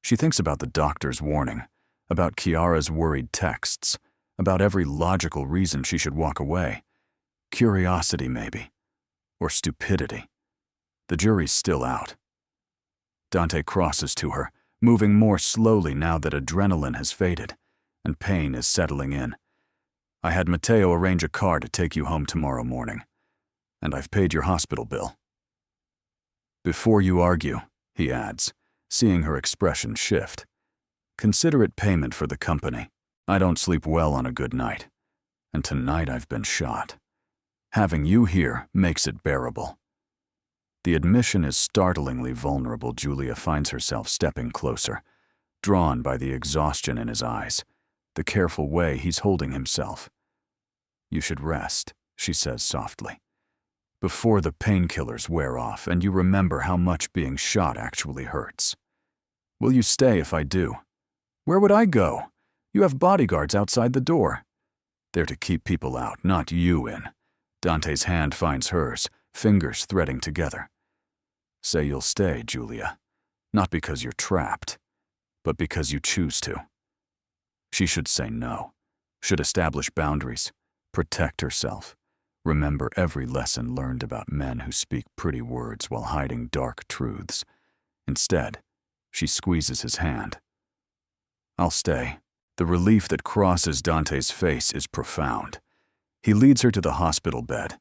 She thinks about the doctor's warning, about Kiara's worried texts, about every logical reason she should walk away. Curiosity, maybe. Or stupidity. The jury's still out. Dante crosses to her, moving more slowly now that adrenaline has faded, and pain is settling in. I had Matteo arrange a car to take you home tomorrow morning, and I've paid your hospital bill. Before you argue, he adds, seeing her expression shift. Consider it payment for the company. I don't sleep well on a good night, and tonight I've been shot. Having you here makes it bearable. The admission is startlingly vulnerable. Julia finds herself stepping closer, drawn by the exhaustion in his eyes, the careful way he's holding himself. You should rest, she says softly, before the painkillers wear off and you remember how much being shot actually hurts. Will you stay if I do? Where would I go? You have bodyguards outside the door. They're to keep people out, not you in. Dante's hand finds hers, fingers threading together. Say you'll stay, Julia. Not because you're trapped, but because you choose to. She should say no, should establish boundaries, protect herself, remember every lesson learned about men who speak pretty words while hiding dark truths. Instead, she squeezes his hand. I'll stay. The relief that crosses Dante's face is profound. He leads her to the hospital bed,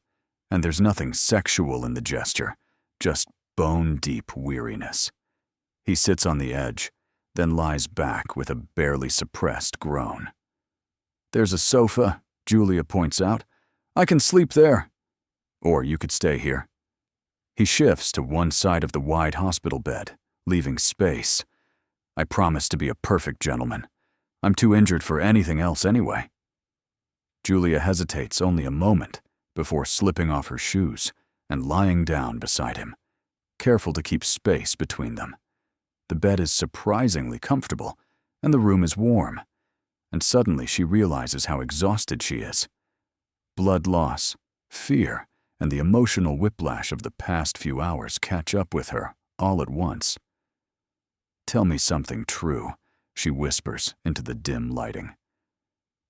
and there's nothing sexual in the gesture, just bone-deep weariness. He sits on the edge, then lies back with a barely suppressed groan. There's a sofa, Julia points out. I can sleep there. Or you could stay here. He shifts to one side of the wide hospital bed, leaving space. I promise to be a perfect gentleman. I'm too injured for anything else anyway. Julia hesitates only a moment before slipping off her shoes and lying down beside him, careful to keep space between them. The bed is surprisingly comfortable, and the room is warm, and suddenly she realizes how exhausted she is. Blood loss, fear, and the emotional whiplash of the past few hours catch up with her all at once. Tell me something true, she whispers into the dim lighting.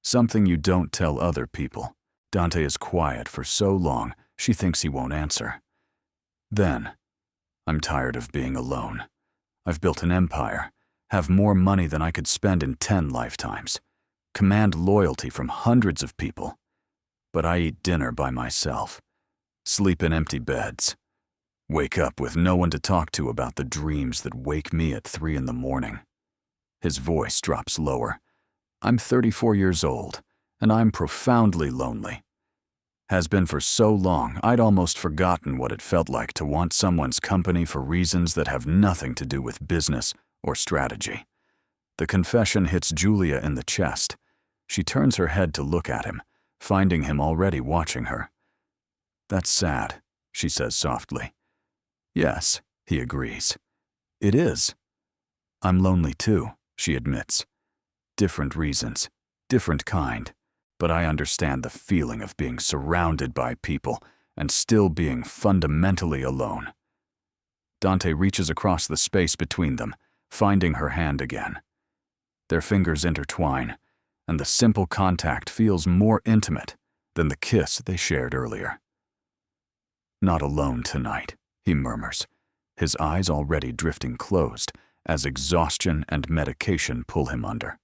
Something you don't tell other people. Dante is quiet for so long, she thinks he won't answer. Then, I'm tired of being alone. I've built an empire, have more money than I could spend in 10 lifetimes, command loyalty from hundreds of people. But I eat dinner by myself, sleep in empty beds, wake up with no one to talk to about the dreams that wake me at 3 in the morning. His voice drops lower. I'm 34 years old, and I'm profoundly lonely. Has been for so long, I'd almost forgotten what it felt like to want someone's company for reasons that have nothing to do with business or strategy. The confession hits Julia in the chest. She turns her head to look at him, finding him already watching her. That's sad, she says softly. Yes, he agrees. It is. I'm lonely too, she admits. Different reasons, different kind, but I understand the feeling of being surrounded by people and still being fundamentally alone. Dante reaches across the space between them, finding her hand again. Their fingers intertwine, and the simple contact feels more intimate than the kiss they shared earlier. Not alone tonight, he murmurs, his eyes already drifting closed as exhaustion and medication pull him under.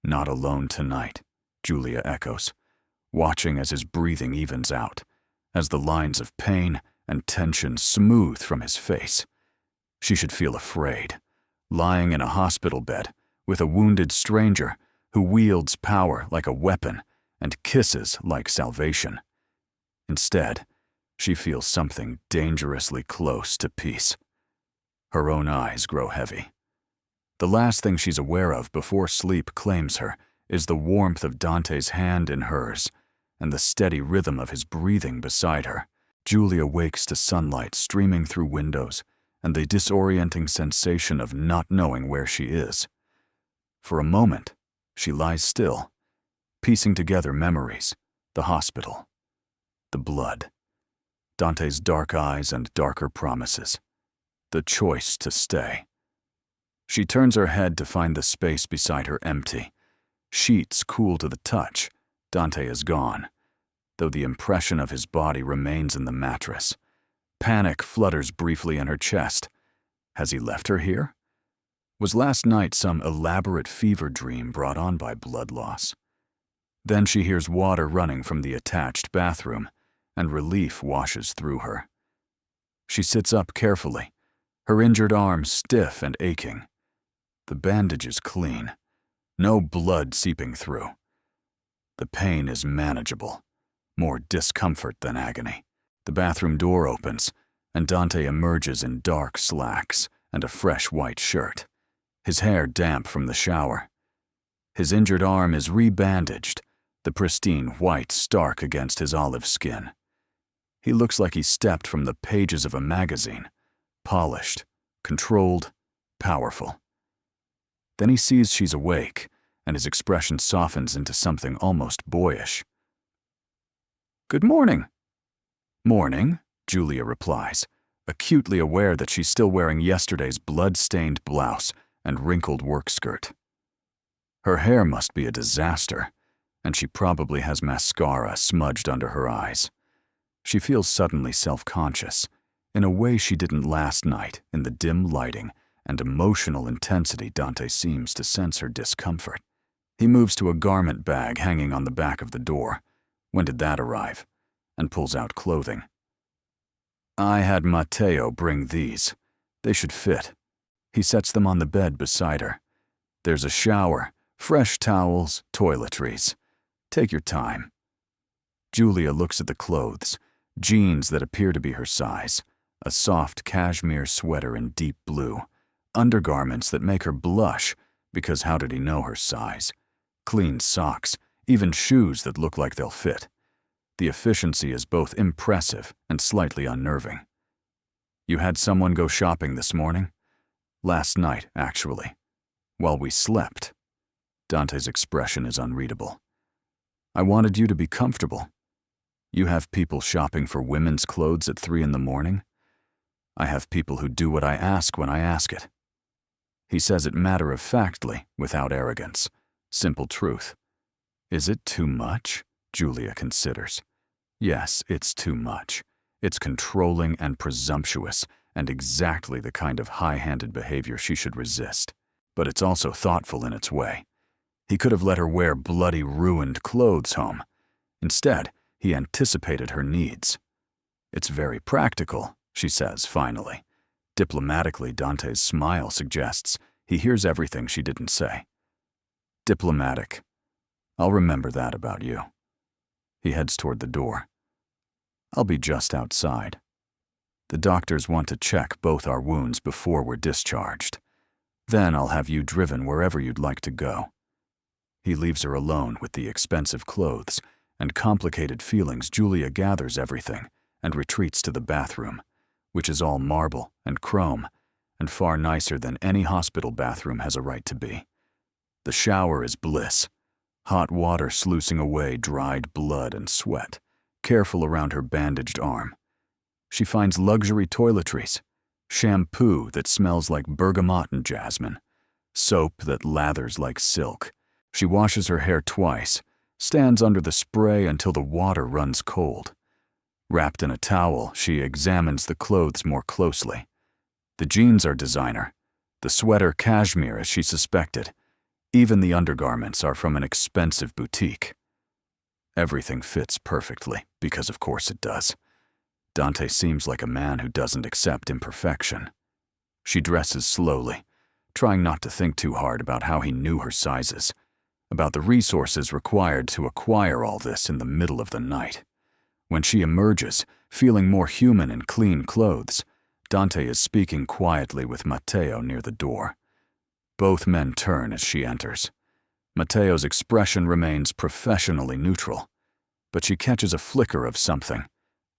Not alone tonight, Julia echoes, watching as his breathing evens out, as the lines of pain and tension smooth from his face. She should feel afraid, lying in a hospital bed with a wounded stranger who wields power like a weapon and kisses like salvation. Instead, she feels something dangerously close to peace. Her own eyes grow heavy. The last thing she's aware of before sleep claims her is the warmth of Dante's hand in hers and the steady rhythm of his breathing beside her. Julia wakes to sunlight streaming through windows and the disorienting sensation of not knowing where she is. For a moment, she lies still, piecing together memories, the hospital, the blood, Dante's dark eyes and darker promises, the choice to stay. She turns her head to find the space beside her empty. Sheets cool to the touch. Dante is gone, though the impression of his body remains in the mattress. Panic flutters briefly in her chest. Has he left her here? Was last night some elaborate fever dream brought on by blood loss? Then she hears water running from the attached bathroom, and relief washes through her. She sits up carefully, her injured arm stiff and aching. The bandage is clean, no blood seeping through. The pain is manageable, more discomfort than agony. The bathroom door opens, and Dante emerges in dark slacks and a fresh white shirt, his hair damp from the shower. His injured arm is rebandaged, the pristine white stark against his olive skin. He looks like he stepped from the pages of a magazine, polished, controlled, powerful. Then he sees she's awake, and his expression softens into something almost boyish. "Good morning." "Morning," Julia replies, acutely aware that she's still wearing yesterday's blood-stained blouse and wrinkled work skirt. Her hair must be a disaster, and she probably has mascara smudged under her eyes. She feels suddenly self-conscious, in a way she didn't last night in the dim lighting and emotional intensity. Dante seems to sense her discomfort. He moves to a garment bag hanging on the back of the door. When did that arrive? And pulls out clothing. "I had Matteo bring these. They should fit." He sets them on the bed beside her. There's a shower, fresh towels, toiletries. Take your time. Julia looks at the clothes, jeans that appear to be her size, a soft cashmere sweater in deep blue, undergarments that make her blush because how did he know her size? Clean socks, even shoes that look like they'll fit. The efficiency is both impressive and slightly unnerving. "You had someone go shopping this morning?" "Last night, actually. While we slept." Dante's expression is unreadable. "I wanted you to be comfortable. You have people shopping for women's clothes at 3 in the morning? I have people who do what I ask when I ask it." He says it matter-of-factly, without arrogance. Simple truth. Is it too much? Julia considers. Yes, it's too much. It's controlling and presumptuous, and exactly the kind of high-handed behavior she should resist. But it's also thoughtful in its way. He could have let her wear bloody, ruined clothes home. Instead, he anticipated her needs. "It's very practical," she says finally. Diplomatically, Dante's smile suggests he hears everything she didn't say. Diplomatic. I'll remember that about you. He heads toward the door. "I'll be just outside. The doctors want to check both our wounds before we're discharged. Then I'll have you driven wherever you'd like to go." He leaves her alone with the expensive clothes and complicated feelings. Julia gathers everything and retreats to the bathroom, which is all marble and chrome, and far nicer than any hospital bathroom has a right to be. The shower is bliss, hot water sluicing away dried blood and sweat, careful around her bandaged arm. She finds luxury toiletries, shampoo that smells like bergamot and jasmine, soap that lathers like silk. She washes her hair twice, stands under the spray until the water runs cold. Wrapped in a towel, she examines the clothes more closely. The jeans are designer, the sweater cashmere as she suspected. Even the undergarments are from an expensive boutique. Everything fits perfectly, because of course it does. Dante seems like a man who doesn't accept imperfection. She dresses slowly, trying not to think too hard about how he knew her sizes, about the resources required to acquire all this in the middle of the night. When she emerges, feeling more human in clean clothes, Dante is speaking quietly with Matteo near the door. Both men turn as she enters. Matteo's expression remains professionally neutral, but she catches a flicker of something,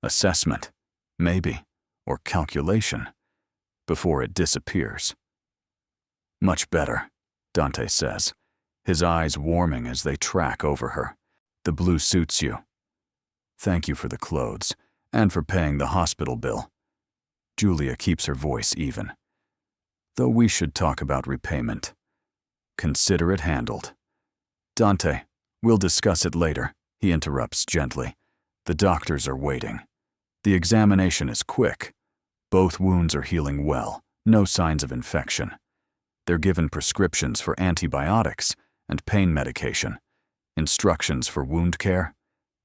assessment, maybe, or calculation, before it disappears. "Much better," Dante says, his eyes warming as they track over her. "The blue suits you. Thank you for the clothes, and for paying the hospital bill." Julia keeps her voice even. "Though we should talk about repayment. Consider it handled." "Dante, we'll discuss it later," he interrupts gently. "The doctors are waiting. The examination is quick. Both wounds are healing well, no signs of infection. They're given prescriptions for antibiotics and pain medication, instructions for wound care,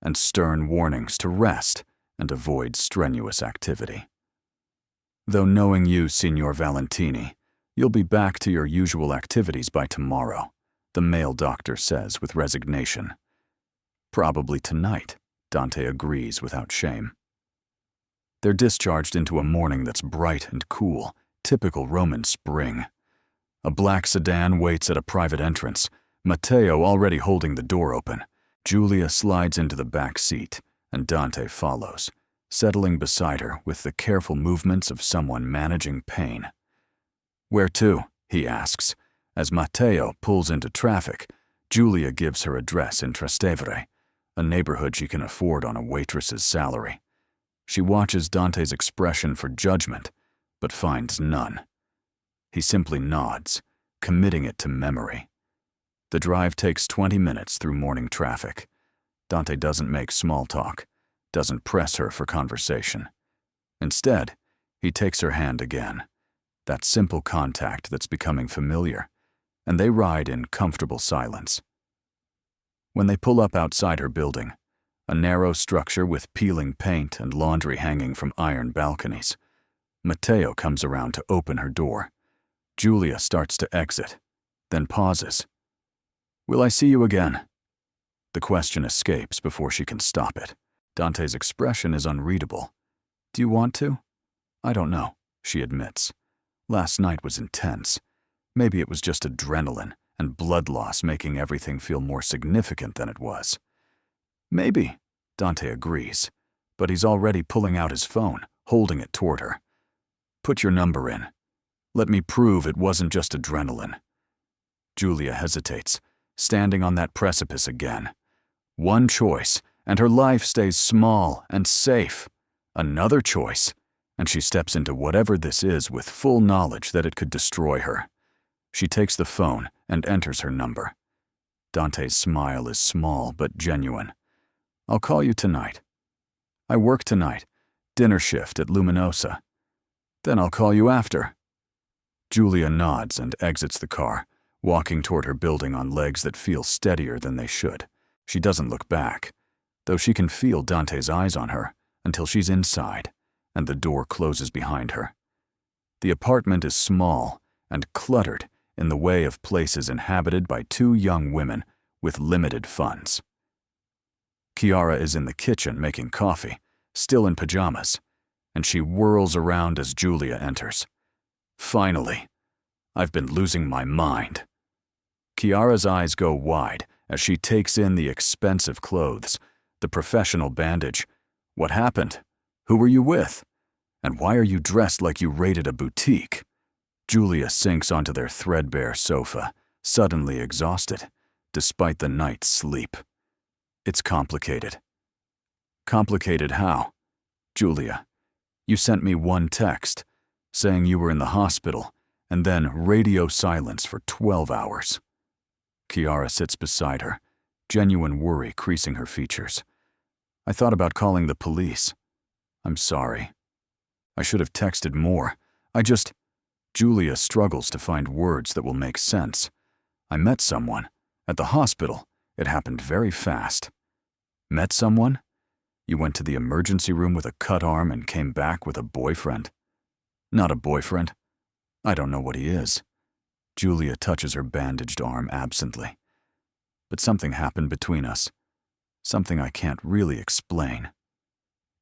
and stern warnings to rest and avoid strenuous activity. Though knowing you, Signor Valentini, you'll be back to your usual activities by tomorrow," the male doctor says with resignation. "Probably tonight," Dante agrees without shame. They're discharged into a morning that's bright and cool, typical Roman spring. A black sedan waits at a private entrance, Matteo already holding the door open. Julia slides into the back seat, and Dante follows, settling beside her with the careful movements of someone managing pain. "Where to?" he asks. As Matteo pulls into traffic, Julia gives her address in Trastevere, a neighborhood she can afford on a waitress's salary. She watches Dante's expression for judgment, but finds none. He simply nods, committing it to memory. The drive takes 20 minutes through morning traffic. Dante doesn't make small talk, doesn't press her for conversation. Instead, he takes her hand again, that simple contact that's becoming familiar, and they ride in comfortable silence. When they pull up outside her building, a narrow structure with peeling paint and laundry hanging from iron balconies, Matteo comes around to open her door. Julia starts to exit, then pauses. "Will I see you again?" The question escapes before she can stop it. Dante's expression is unreadable. "Do you want to?" "I don't know," she admits. "Last night was intense. Maybe it was just adrenaline and blood loss making everything feel more significant than it was." "Maybe," Dante agrees, but he's already pulling out his phone, holding it toward her. "Put your number in. Let me prove it wasn't just adrenaline." Julia hesitates, standing on that precipice again. One choice, and her life stays small and safe. Another choice, and she steps into whatever this is with full knowledge that it could destroy her. She takes the phone and enters her number. Dante's smile is small but genuine. "I'll call you tonight." "I work tonight. Dinner shift at Luminosa." "Then I'll call you after." Julia nods and exits the car, walking toward her building on legs that feel steadier than they should. She doesn't look back, though she can feel Dante's eyes on her until she's inside and the door closes behind her. The apartment is small and cluttered in the way of places inhabited by two young women with limited funds. Chiara is in the kitchen making coffee, still in pajamas, and she whirls around as Julia enters. "Finally, I've been losing my mind." Chiara's eyes go wide as she takes in the expensive clothes, the professional bandage. "What happened? Who were you with? And why are you dressed like you raided a boutique?" Julia sinks onto their threadbare sofa, suddenly exhausted, despite the night's sleep. "It's complicated." "Complicated how?" "Julia, you sent me one text, saying you were in the hospital, and then radio silence for 12 hours. Chiara sits beside her, genuine worry creasing her features. "I thought about calling the police. I'm sorry. I should have texted more. Julia struggles to find words that will make sense. "I met someone. At the hospital. It happened very fast." "Met someone? You went to the emergency room with a cut arm and came back with a boyfriend?" "Not a boyfriend. I don't know what he is." Julia touches her bandaged arm absently. "But something happened between us. Something I can't really explain."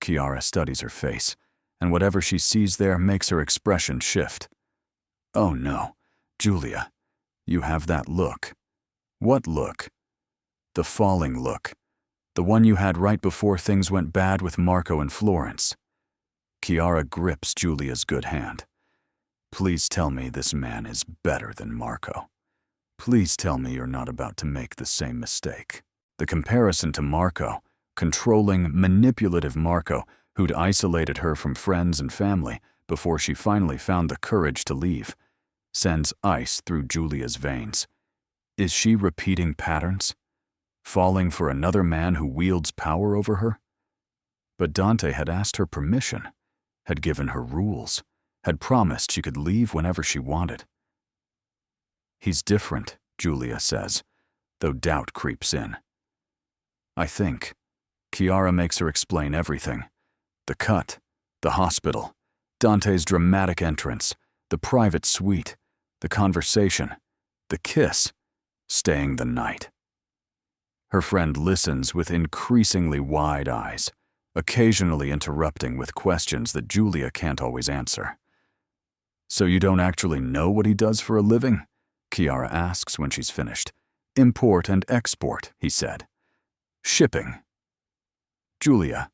Chiara studies her face, and whatever she sees there makes her expression shift. "Oh no, Julia, you have that look." "What look?" "The falling look. The one you had right before things went bad with Marco and Florence." Chiara grips Julia's good hand. "Please tell me this man is better than Marco." Please tell me you're not about to make the same mistake. The comparison to Marco, controlling, manipulative Marco, who'd isolated her from friends and family before she finally found the courage to leave, sends ice through Julia's veins. Is she repeating patterns? Falling for another man who wields power over her? But Dante had asked her permission, had given her rules, had promised she could leave whenever she wanted. He's different, Julia says, though doubt creeps in. I think. Chiara makes her explain everything. The cut, the hospital, Dante's dramatic entrance, the private suite, the conversation, the kiss, staying the night. Her friend listens with increasingly wide eyes, occasionally interrupting with questions that Julia can't always answer. So you don't actually know what he does for a living? Chiara asks when she's finished. Import and export, he said. Shipping. Julia.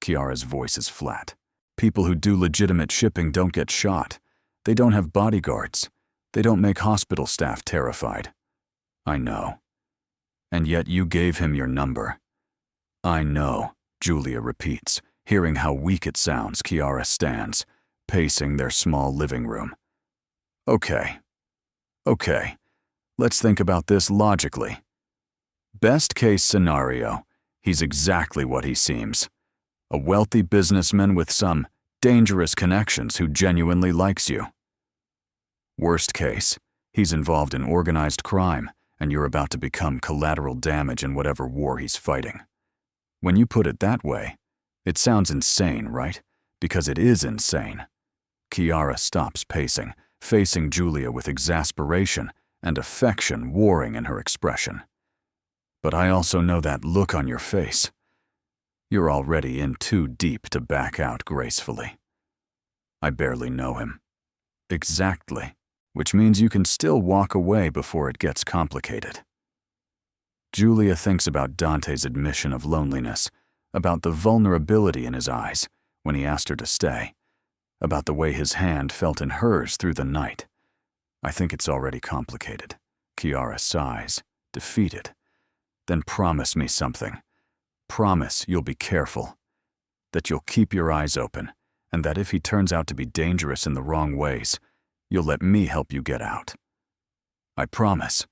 Chiara's voice is flat. People who do legitimate shipping don't get shot. They don't have bodyguards. They don't make hospital staff terrified. I know. And yet you gave him your number. I know, Julia repeats, hearing how weak it sounds. Chiara stands, pacing their small living room. Okay, let's think about this logically. Best case scenario, he's exactly what he seems. A wealthy businessman with some dangerous connections who genuinely likes you. Worst case, he's involved in organized crime, and you're about to become collateral damage in whatever war he's fighting. When you put it that way, it sounds insane, right? Because it is insane. Chiara stops pacing, facing Julia with exasperation and affection warring in her expression. But I also know that look on your face. You're already in too deep to back out gracefully. I barely know him. Exactly. Which means you can still walk away before it gets complicated. Julia thinks about Dante's admission of loneliness, about the vulnerability in his eyes when he asked her to stay, about the way his hand felt in hers through the night. I think it's already complicated. Chiara sighs, defeated. Then promise me something. Promise you'll be careful, that you'll keep your eyes open, and that if he turns out to be dangerous in the wrong ways, you'll let me help you get out. I promise.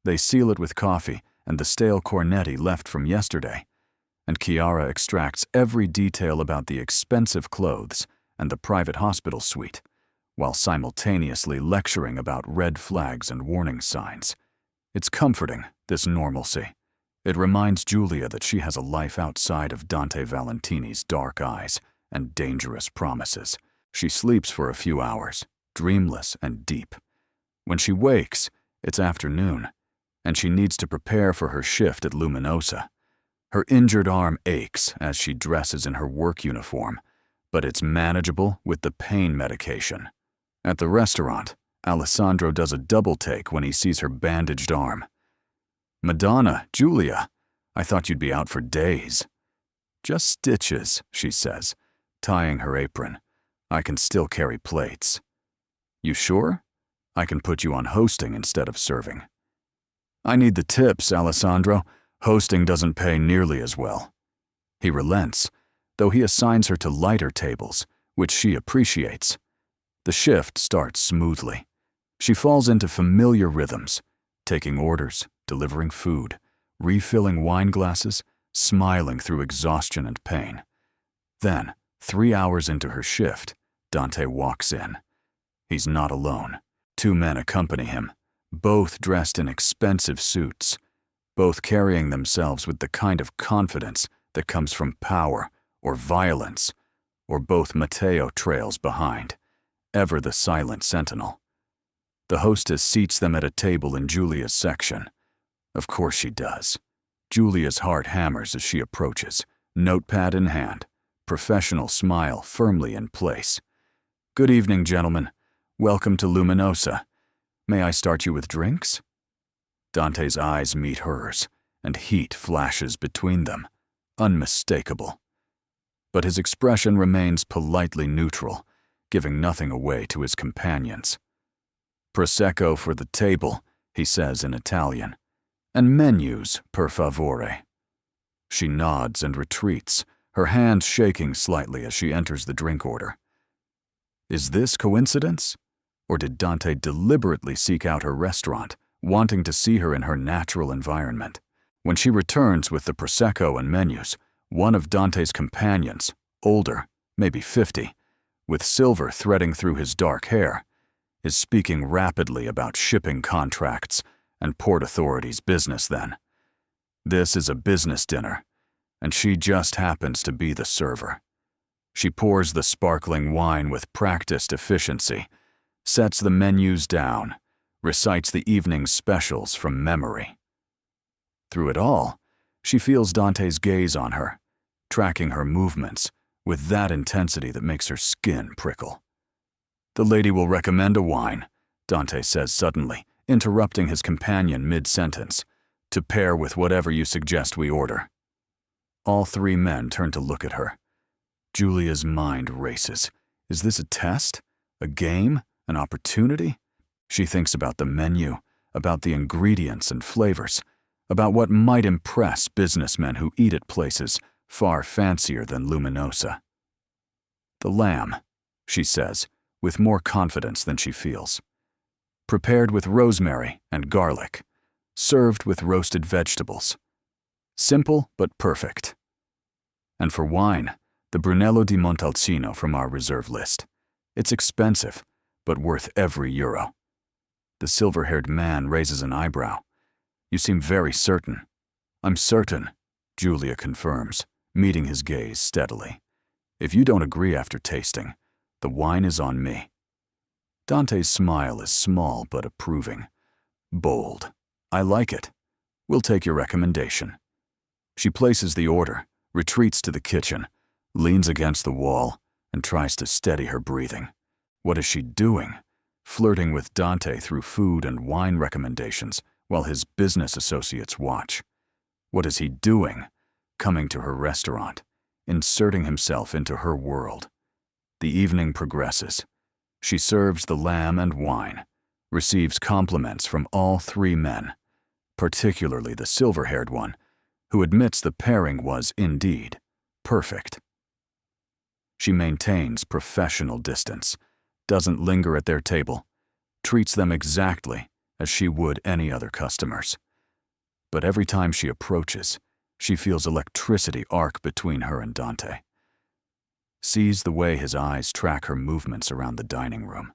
They seal it with coffee and the stale cornetti left from yesterday, and Chiara extracts every detail about the expensive clothes and the private hospital suite, while simultaneously lecturing about red flags and warning signs. It's comforting, this normalcy. It reminds Julia that she has a life outside of Dante Valentini's dark eyes and dangerous promises. She sleeps for a few hours, dreamless and deep. When she wakes, it's afternoon, and she needs to prepare for her shift at Luminosa. Her injured arm aches as she dresses in her work uniform, but it's manageable with the pain medication. At the restaurant, Alessandro does a double take when he sees her bandaged arm. Madonna, Julia, I thought you'd be out for days. Just stitches, she says, tying her apron. I can still carry plates. You sure? I can put you on hosting instead of serving. I need the tips, Alessandro. Hosting doesn't pay nearly as well. He relents, though he assigns her to lighter tables, which she appreciates. The shift starts smoothly. She falls into familiar rhythms, taking orders, delivering food, refilling wine glasses, smiling through exhaustion and pain. Then, 3 hours into her shift, Dante walks in. He's not alone. 2 men accompany him, both dressed in expensive suits, both carrying themselves with the kind of confidence that comes from power or violence, or both Matteo trails behind, ever the silent sentinel. The hostess seats them at a table in Julia's section. Of course she does. Julia's heart hammers as she approaches, notepad in hand, professional smile firmly in place. Good evening, gentlemen. Welcome to Luminosa. May I start you with drinks? Dante's eyes meet hers, and heat flashes between them, unmistakable. But his expression remains politely neutral, giving nothing away to his companions. Prosecco for the table, he says in Italian. And menus, per favore. She nods and retreats, her hand shaking slightly as she enters the drink order. Is this coincidence? Or did Dante deliberately seek out her restaurant, wanting to see her in her natural environment? When she returns with the Prosecco and menus, one of Dante's companions, older, maybe 50, with silver threading through his dark hair, is speaking rapidly about shipping contracts and Port Authority's business then. This is a business dinner, and she just happens to be the server. She pours the sparkling wine with practiced efficiency, sets the menus down, recites the evening's specials from memory. Through it all, she feels Dante's gaze on her, tracking her movements with that intensity that makes her skin prickle. The lady will recommend a wine, Dante says suddenly, interrupting his companion mid-sentence, to pair with whatever you suggest we order. All three men turn to look at her. Giulia's mind races. Is this a test? A game? An opportunity? She thinks about the menu, about the ingredients and flavors, about what might impress businessmen who eat at places far fancier than Luminosa. The lamb, she says, with more confidence than she feels. Prepared with rosemary and garlic, served with roasted vegetables. Simple but perfect. And for wine, the Brunello di Montalcino from our reserve list. It's expensive, but worth every euro. The silver-haired man raises an eyebrow. You seem very certain. I'm certain, Giulia confirms, meeting his gaze steadily. If you don't agree after tasting, the wine is on me. Dante's smile is small but approving. Bold. I like it. We'll take your recommendation. She places the order, retreats to the kitchen, leans against the wall, and tries to steady her breathing. What is she doing? Flirting with Dante through food and wine recommendations while his business associates watch. What is he doing? Coming to her restaurant, inserting himself into her world. The evening progresses. She serves the lamb and wine, receives compliments from all three men, particularly the silver-haired one, who admits the pairing was, indeed, perfect. She maintains professional distance, doesn't linger at their table, treats them exactly as she would any other customers. But every time she approaches, she feels electricity arc between her and Dante. Sees the way his eyes track her movements around the dining room,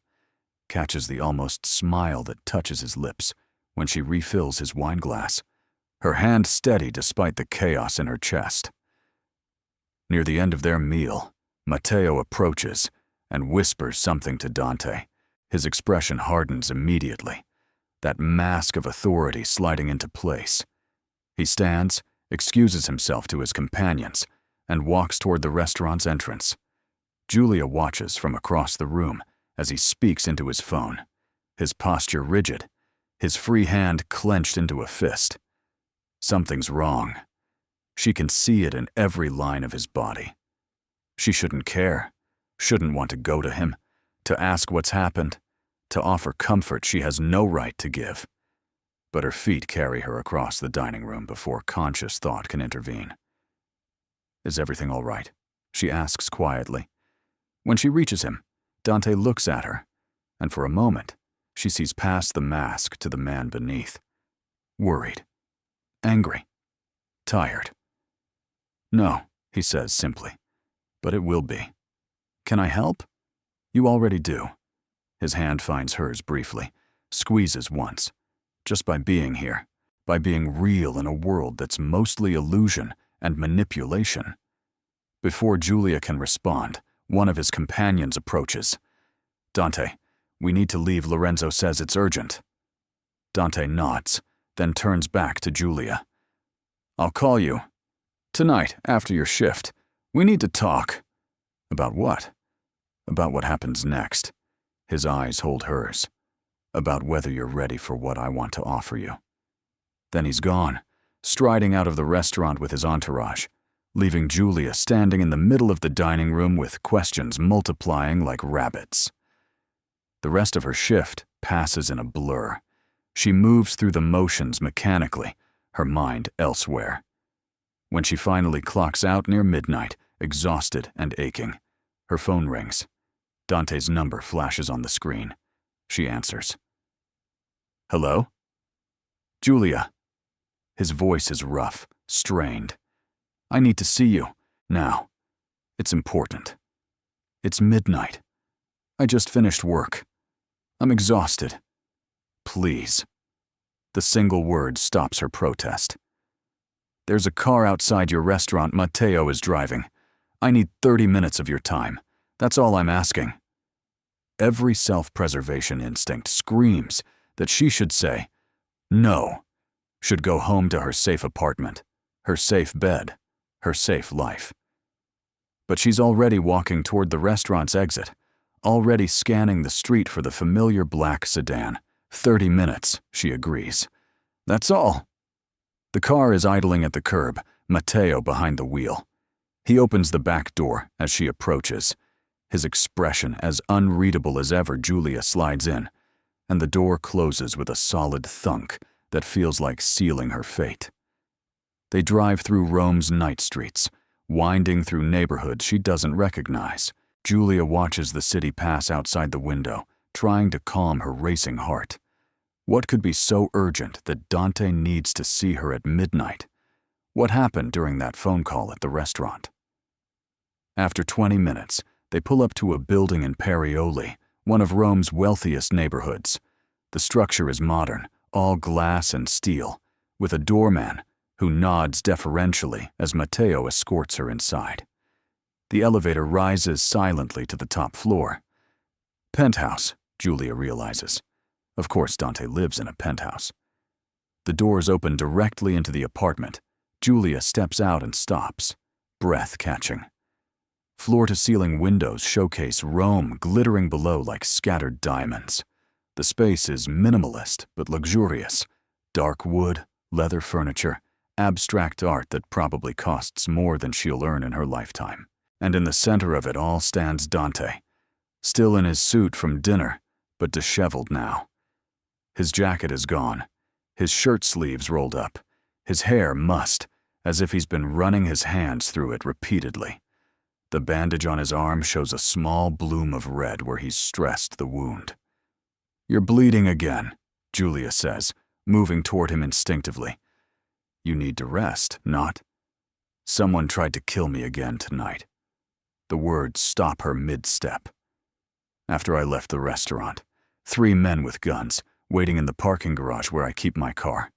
catches the almost smile that touches his lips when she refills his wine glass, her hand steady despite the chaos in her chest. Near the end of their meal, Matteo approaches and whispers something to Dante. His expression hardens immediately, that mask of authority sliding into place. He stands, excuses himself to his companions, and walks toward the restaurant's entrance. Giulia watches from across the room as he speaks into his phone, his posture rigid, his free hand clenched into a fist. Something's wrong. She can see it in every line of his body. She shouldn't care, shouldn't want to go to him, to ask what's happened, to offer comfort she has no right to give. But her feet carry her across the dining room before conscious thought can intervene. Is everything all right? She asks quietly. When she reaches him, Dante looks at her, and for a moment, she sees past the mask to the man beneath. Worried. Angry. Tired. No, he says simply, but it will be. Can I help? You already do. His hand finds hers briefly, squeezes once. Just by being here, by being real in a world that's mostly illusion and manipulation. Before Giulia can respond, one of his companions approaches. Dante, we need to leave. Lorenzo says it's urgent. Dante nods, then turns back to Giulia. I'll call you. Tonight, after your shift. We need to talk. About what? About what happens next. His eyes hold hers. About whether you're ready for what I want to offer you. Then he's gone, striding out of the restaurant with his entourage, leaving Giulia standing in the middle of the dining room with questions multiplying like rabbits. The rest of her shift passes in a blur. She moves through the motions mechanically, her mind elsewhere. When she finally clocks out near midnight, exhausted and aching, her phone rings. Dante's number flashes on the screen. She answers. "Hello?" "Julia." His voice is rough, strained. "I need to see you, now. It's important. It's midnight. I just finished work. I'm exhausted. Please." The single word stops her protest. "There's a car outside your restaurant Matteo is driving. I need 30 minutes of your time. That's all I'm asking." Every self-preservation instinct screams that she should say no, should go home to her safe apartment, her safe bed, her safe life. But she's already walking toward the restaurant's exit, already scanning the street for the familiar black sedan. 30 minutes, she agrees. That's all. The car is idling at the curb, Matteo behind the wheel. He opens the back door as she approaches, his expression as unreadable as ever. Julia slides in, and the door closes with a solid thunk that feels like sealing her fate. They drive through Rome's night streets, winding through neighborhoods she doesn't recognize. Julia watches the city pass outside the window, trying to calm her racing heart. What could be so urgent that Dante needs to see her at midnight? What happened during that phone call at the restaurant? After 20 minutes, they pull up to a building in Parioli, one of Rome's wealthiest neighborhoods. The structure is modern, all glass and steel, with a doorman who nods deferentially as Matteo escorts her inside. The elevator rises silently to the top floor. Penthouse, Julia realizes. Of course, Dante lives in a penthouse. The doors open directly into the apartment. Julia steps out and stops, breath-catching. Floor-to-ceiling windows showcase Rome glittering below like scattered diamonds. The space is minimalist but luxurious. Dark wood, leather furniture, abstract art that probably costs more than she'll earn in her lifetime. And in the center of it all stands Dante, still in his suit from dinner, but disheveled now. His jacket is gone, his shirt sleeves rolled up, his hair mussed, as if he's been running his hands through it repeatedly. The bandage on his arm shows a small bloom of red where he's stressed the wound. "You're bleeding again," Julia says, moving toward him instinctively. "You need to rest, not?" "Someone tried to kill me again tonight." The words stop her mid-step. "After I left the restaurant, 3 men with guns, waiting in the parking garage where I keep my car."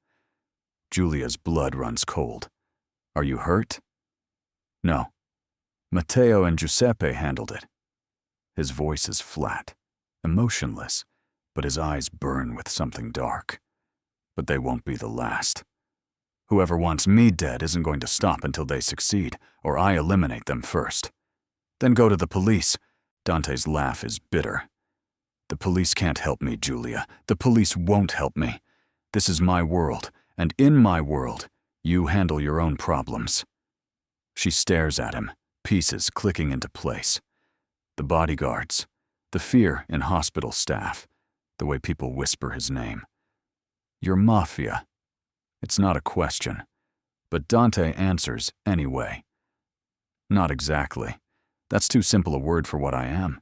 Julia's blood runs cold. "Are you hurt?" "No. Matteo and Giuseppe handled it." His voice is flat, emotionless, but his eyes burn with something dark. "But they won't be the last. Whoever wants me dead isn't going to stop until they succeed, or I eliminate them first." "Then go to the police." Dante's laugh is bitter. "The police can't help me, Julia. The police won't help me. This is my world, and in my world, you handle your own problems." She stares at him, pieces clicking into place. The bodyguards, the fear in hospital staff, the way people whisper his name. "You're Mafia." It's not a question, but Dante answers anyway. "Not exactly. That's too simple a word for what I am.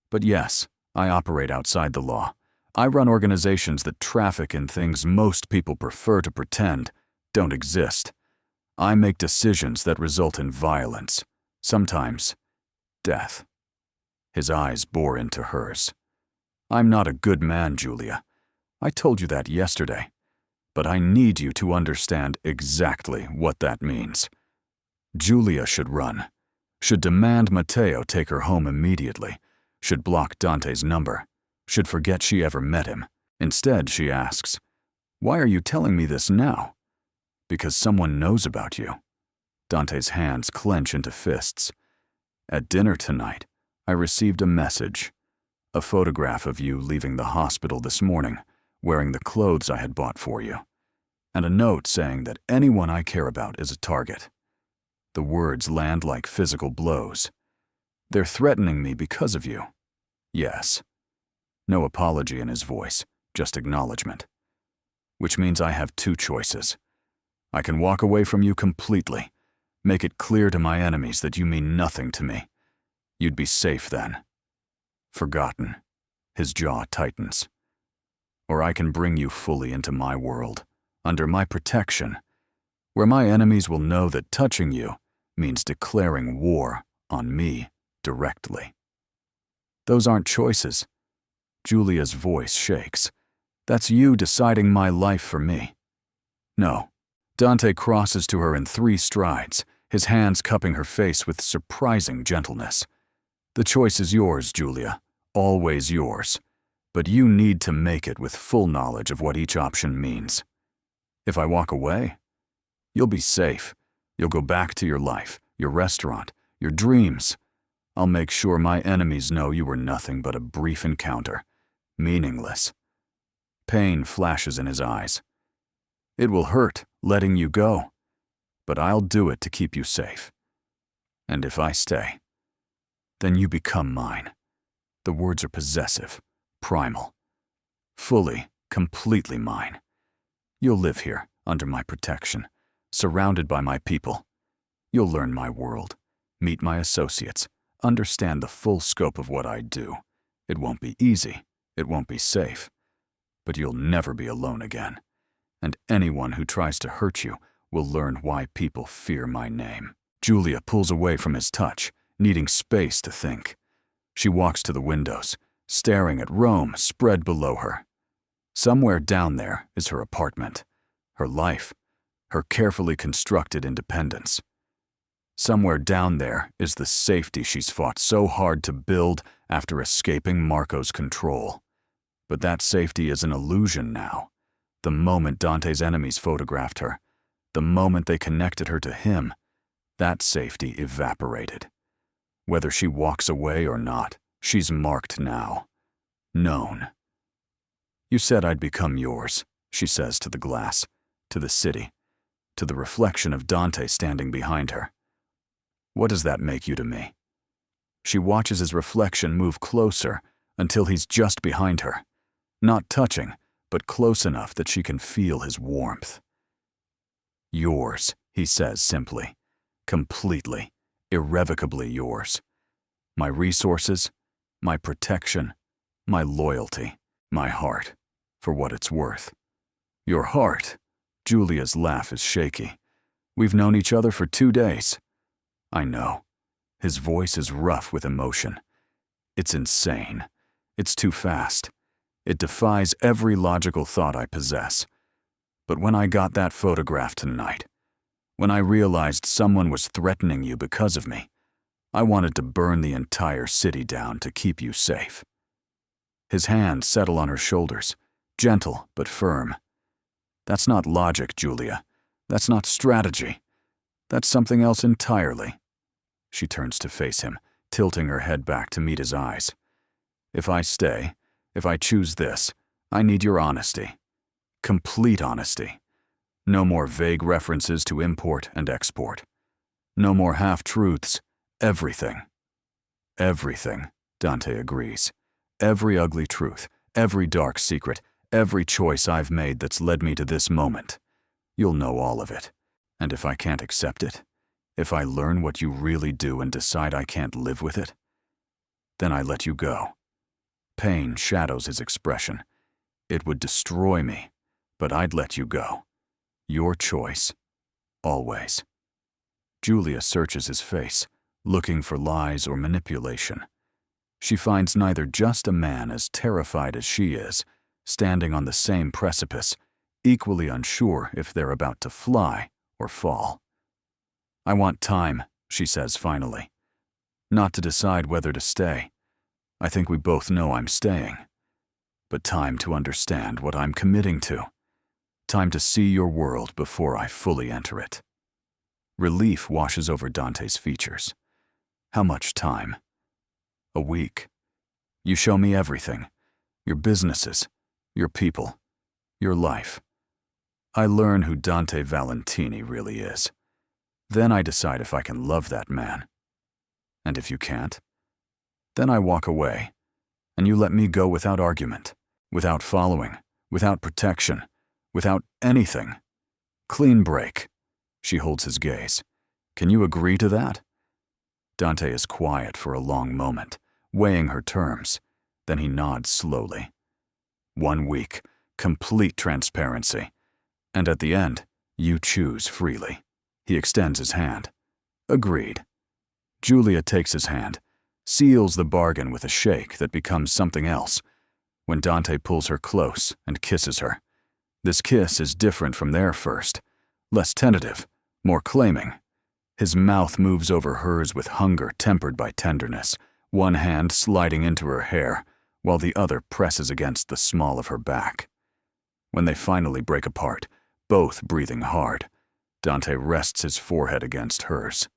But yes, I operate outside the law. I run organizations that traffic in things most people prefer to pretend don't exist. I make decisions that result in violence, sometimes death." His eyes bore into hers. "I'm not a good man, Julia. I told you that yesterday. But I need you to understand exactly what that means." Julia should run, should demand Matteo take her home immediately, should block Dante's number, should forget she ever met him. Instead, she asks, "Why are you telling me this now?" "Because someone knows about you." Dante's hands clench into fists. "At dinner tonight, I received a message, a photograph of you leaving the hospital this morning, wearing the clothes I had bought for you, and a note saying that anyone I care about is a target." The words land like physical blows. "They're threatening me because of you." "Yes." No apology in his voice, just acknowledgement. which means I have two choices. I can walk away from you completely, make it clear to my enemies that you mean nothing to me. You'd be safe then. Forgotten. His jaw tightens. Or I can bring you fully into my world, under my protection, where my enemies will know that touching you means declaring war on me directly. Those aren't choices. Julia's voice shakes. That's you deciding my life for me. No. Dante crosses to her in 3 strides, his hands cupping her face with surprising gentleness. The choice is yours, Julia, always yours. But you need to make it with full knowledge of what each option means. If I walk away, you'll be safe. You'll go back to your life, your restaurant, your dreams. I'll make sure my enemies know you were nothing but a brief encounter, meaningless. Pain flashes in his eyes. It will hurt letting you go, but I'll do it to keep you safe. And if I stay, then you become mine. The words are possessive, primal. Fully, completely mine. You'll live here, under my protection, surrounded by my people. You'll learn my world, meet my associates, understand the full scope of what I do. It won't be easy, it won't be safe, but you'll never be alone again. And anyone who tries to hurt you will learn why people fear my name. Julia pulls away from his touch, needing space to think. She walks to the windows, staring at Rome spread below her. Somewhere down there is her apartment, her life, her carefully constructed independence. Somewhere down there is the safety she's fought so hard to build after escaping Marco's control. But that safety is an illusion now. The moment Dante's enemies photographed her, the moment they connected her to him, that safety evaporated. Whether she walks away or not, she's marked now. Known. You said I'd become yours, she says to the glass, to the city, to the reflection of Dante standing behind her. What does that make you to me? She watches his reflection move closer until he's just behind her, not touching, but close enough that she can feel his warmth. Yours, he says simply, completely, irrevocably yours. My resources, my protection, my loyalty, my heart, for what it's worth. Your heart? Julia's laugh is shaky. We've known each other for 2 days. I know. His voice is rough with emotion. It's insane. It's too fast. It defies every logical thought I possess. But when I got that photograph tonight, when I realized someone was threatening you because of me, I wanted to burn the entire city down to keep you safe. His hands settle on her shoulders, gentle but firm. That's not logic, Julia. That's not strategy. That's something else entirely. She turns to face him, tilting her head back to meet his eyes. If I stay, if I choose this, I need your honesty. Complete honesty. No more vague references to import and export. No more half-truths. Everything. Everything, Dante agrees. Every ugly truth, every dark secret, every choice I've made that's led me to this moment. You'll know all of it. And if I can't accept it, if I learn what you really do and decide I can't live with it, then I let you go. Pain shadows his expression. It would destroy me, but I'd let you go. Your choice. Always. Julia searches his face, looking for lies or manipulation. She finds neither just a man as terrified as she is, standing on the same precipice, equally unsure if they're about to fly or fall. I want time, she says finally. Not to decide whether to stay. I think we both know I'm staying. But time to understand what I'm committing to. Time to see your world before I fully enter it. Relief washes over Dante's features. How much time? A week. You show me everything. Your businesses, your people, your life. I learn who Dante Valentini really is. Then I decide if I can love that man. And if you can't, then I walk away, and you let me go without argument, without following, without protection, without anything. Clean break. She holds his gaze. Can you agree to that? Dante is quiet for a long moment, weighing her terms. Then he nods slowly. 1 week, complete transparency. And at the end, you choose freely. He extends his hand. Agreed. Julia takes his hand, seals the bargain with a shake that becomes something else when Dante pulls her close and kisses her. This kiss is different from their first, less tentative, more claiming. His mouth moves over hers with hunger tempered by tenderness, one hand sliding into her hair, while the other presses against the small of her back. When they finally break apart, both breathing hard, Dante rests his forehead against hers.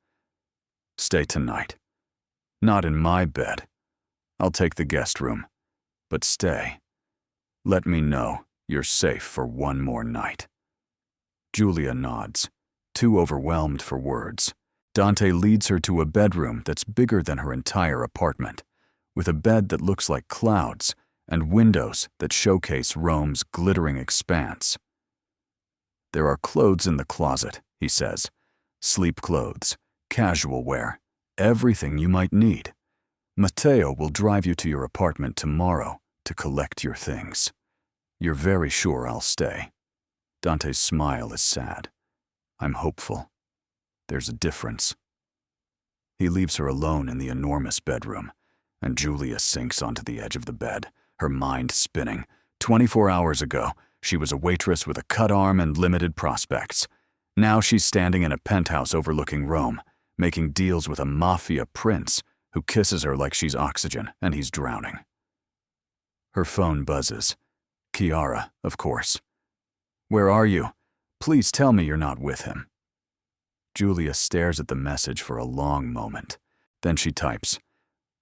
Stay tonight. Not in my bed. I'll take the guest room. But stay. Let me know you're safe for one more night. Julia nods, too overwhelmed for words. Dante leads her to a bedroom that's bigger than her entire apartment, with a bed that looks like clouds and windows that showcase Rome's glittering expanse. There are clothes in the closet, he says. Sleep clothes, casual wear, everything you might need. Matteo will drive you to your apartment tomorrow to collect your things. You're very sure I'll stay. Dante's smile is sad. I'm hopeful. There's a difference. He leaves her alone in the enormous bedroom, and Julia sinks onto the edge of the bed, her mind spinning. 24 hours ago, she was a waitress with a cut arm and limited prospects. Now she's standing in a penthouse overlooking Rome, making deals with a Mafia prince who kisses her like she's oxygen and he's drowning. Her phone buzzes. Chiara, of course. Where are you? Please tell me you're not with him. Julia stares at the message for a long moment. Then she types,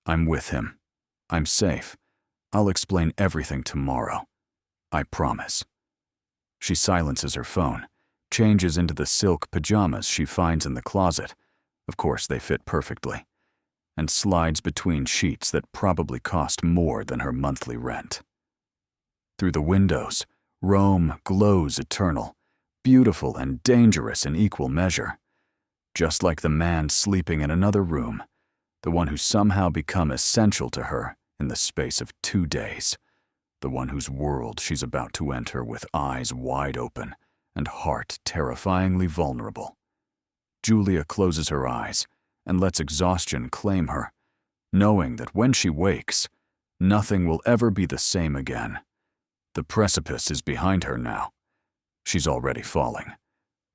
I'm with him. I'm safe. I'll explain everything tomorrow. I promise. She silences her phone, changes into the silk pajamas she finds in the closet. Of course, they fit perfectly. And slides between sheets that probably cost more than her monthly rent. Through the windows, Rome glows eternal, beautiful and dangerous in equal measure. Just like the man sleeping in another room, the one who's somehow become essential to her in the space of 2 days, the one whose world she's about to enter with eyes wide open and heart terrifyingly vulnerable. Julia closes her eyes and lets exhaustion claim her, knowing that when she wakes, nothing will ever be the same again. The precipice is behind her now. She's already falling.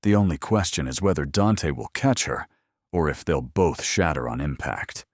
The only question is whether Dante will catch her, or if they'll both shatter on impact.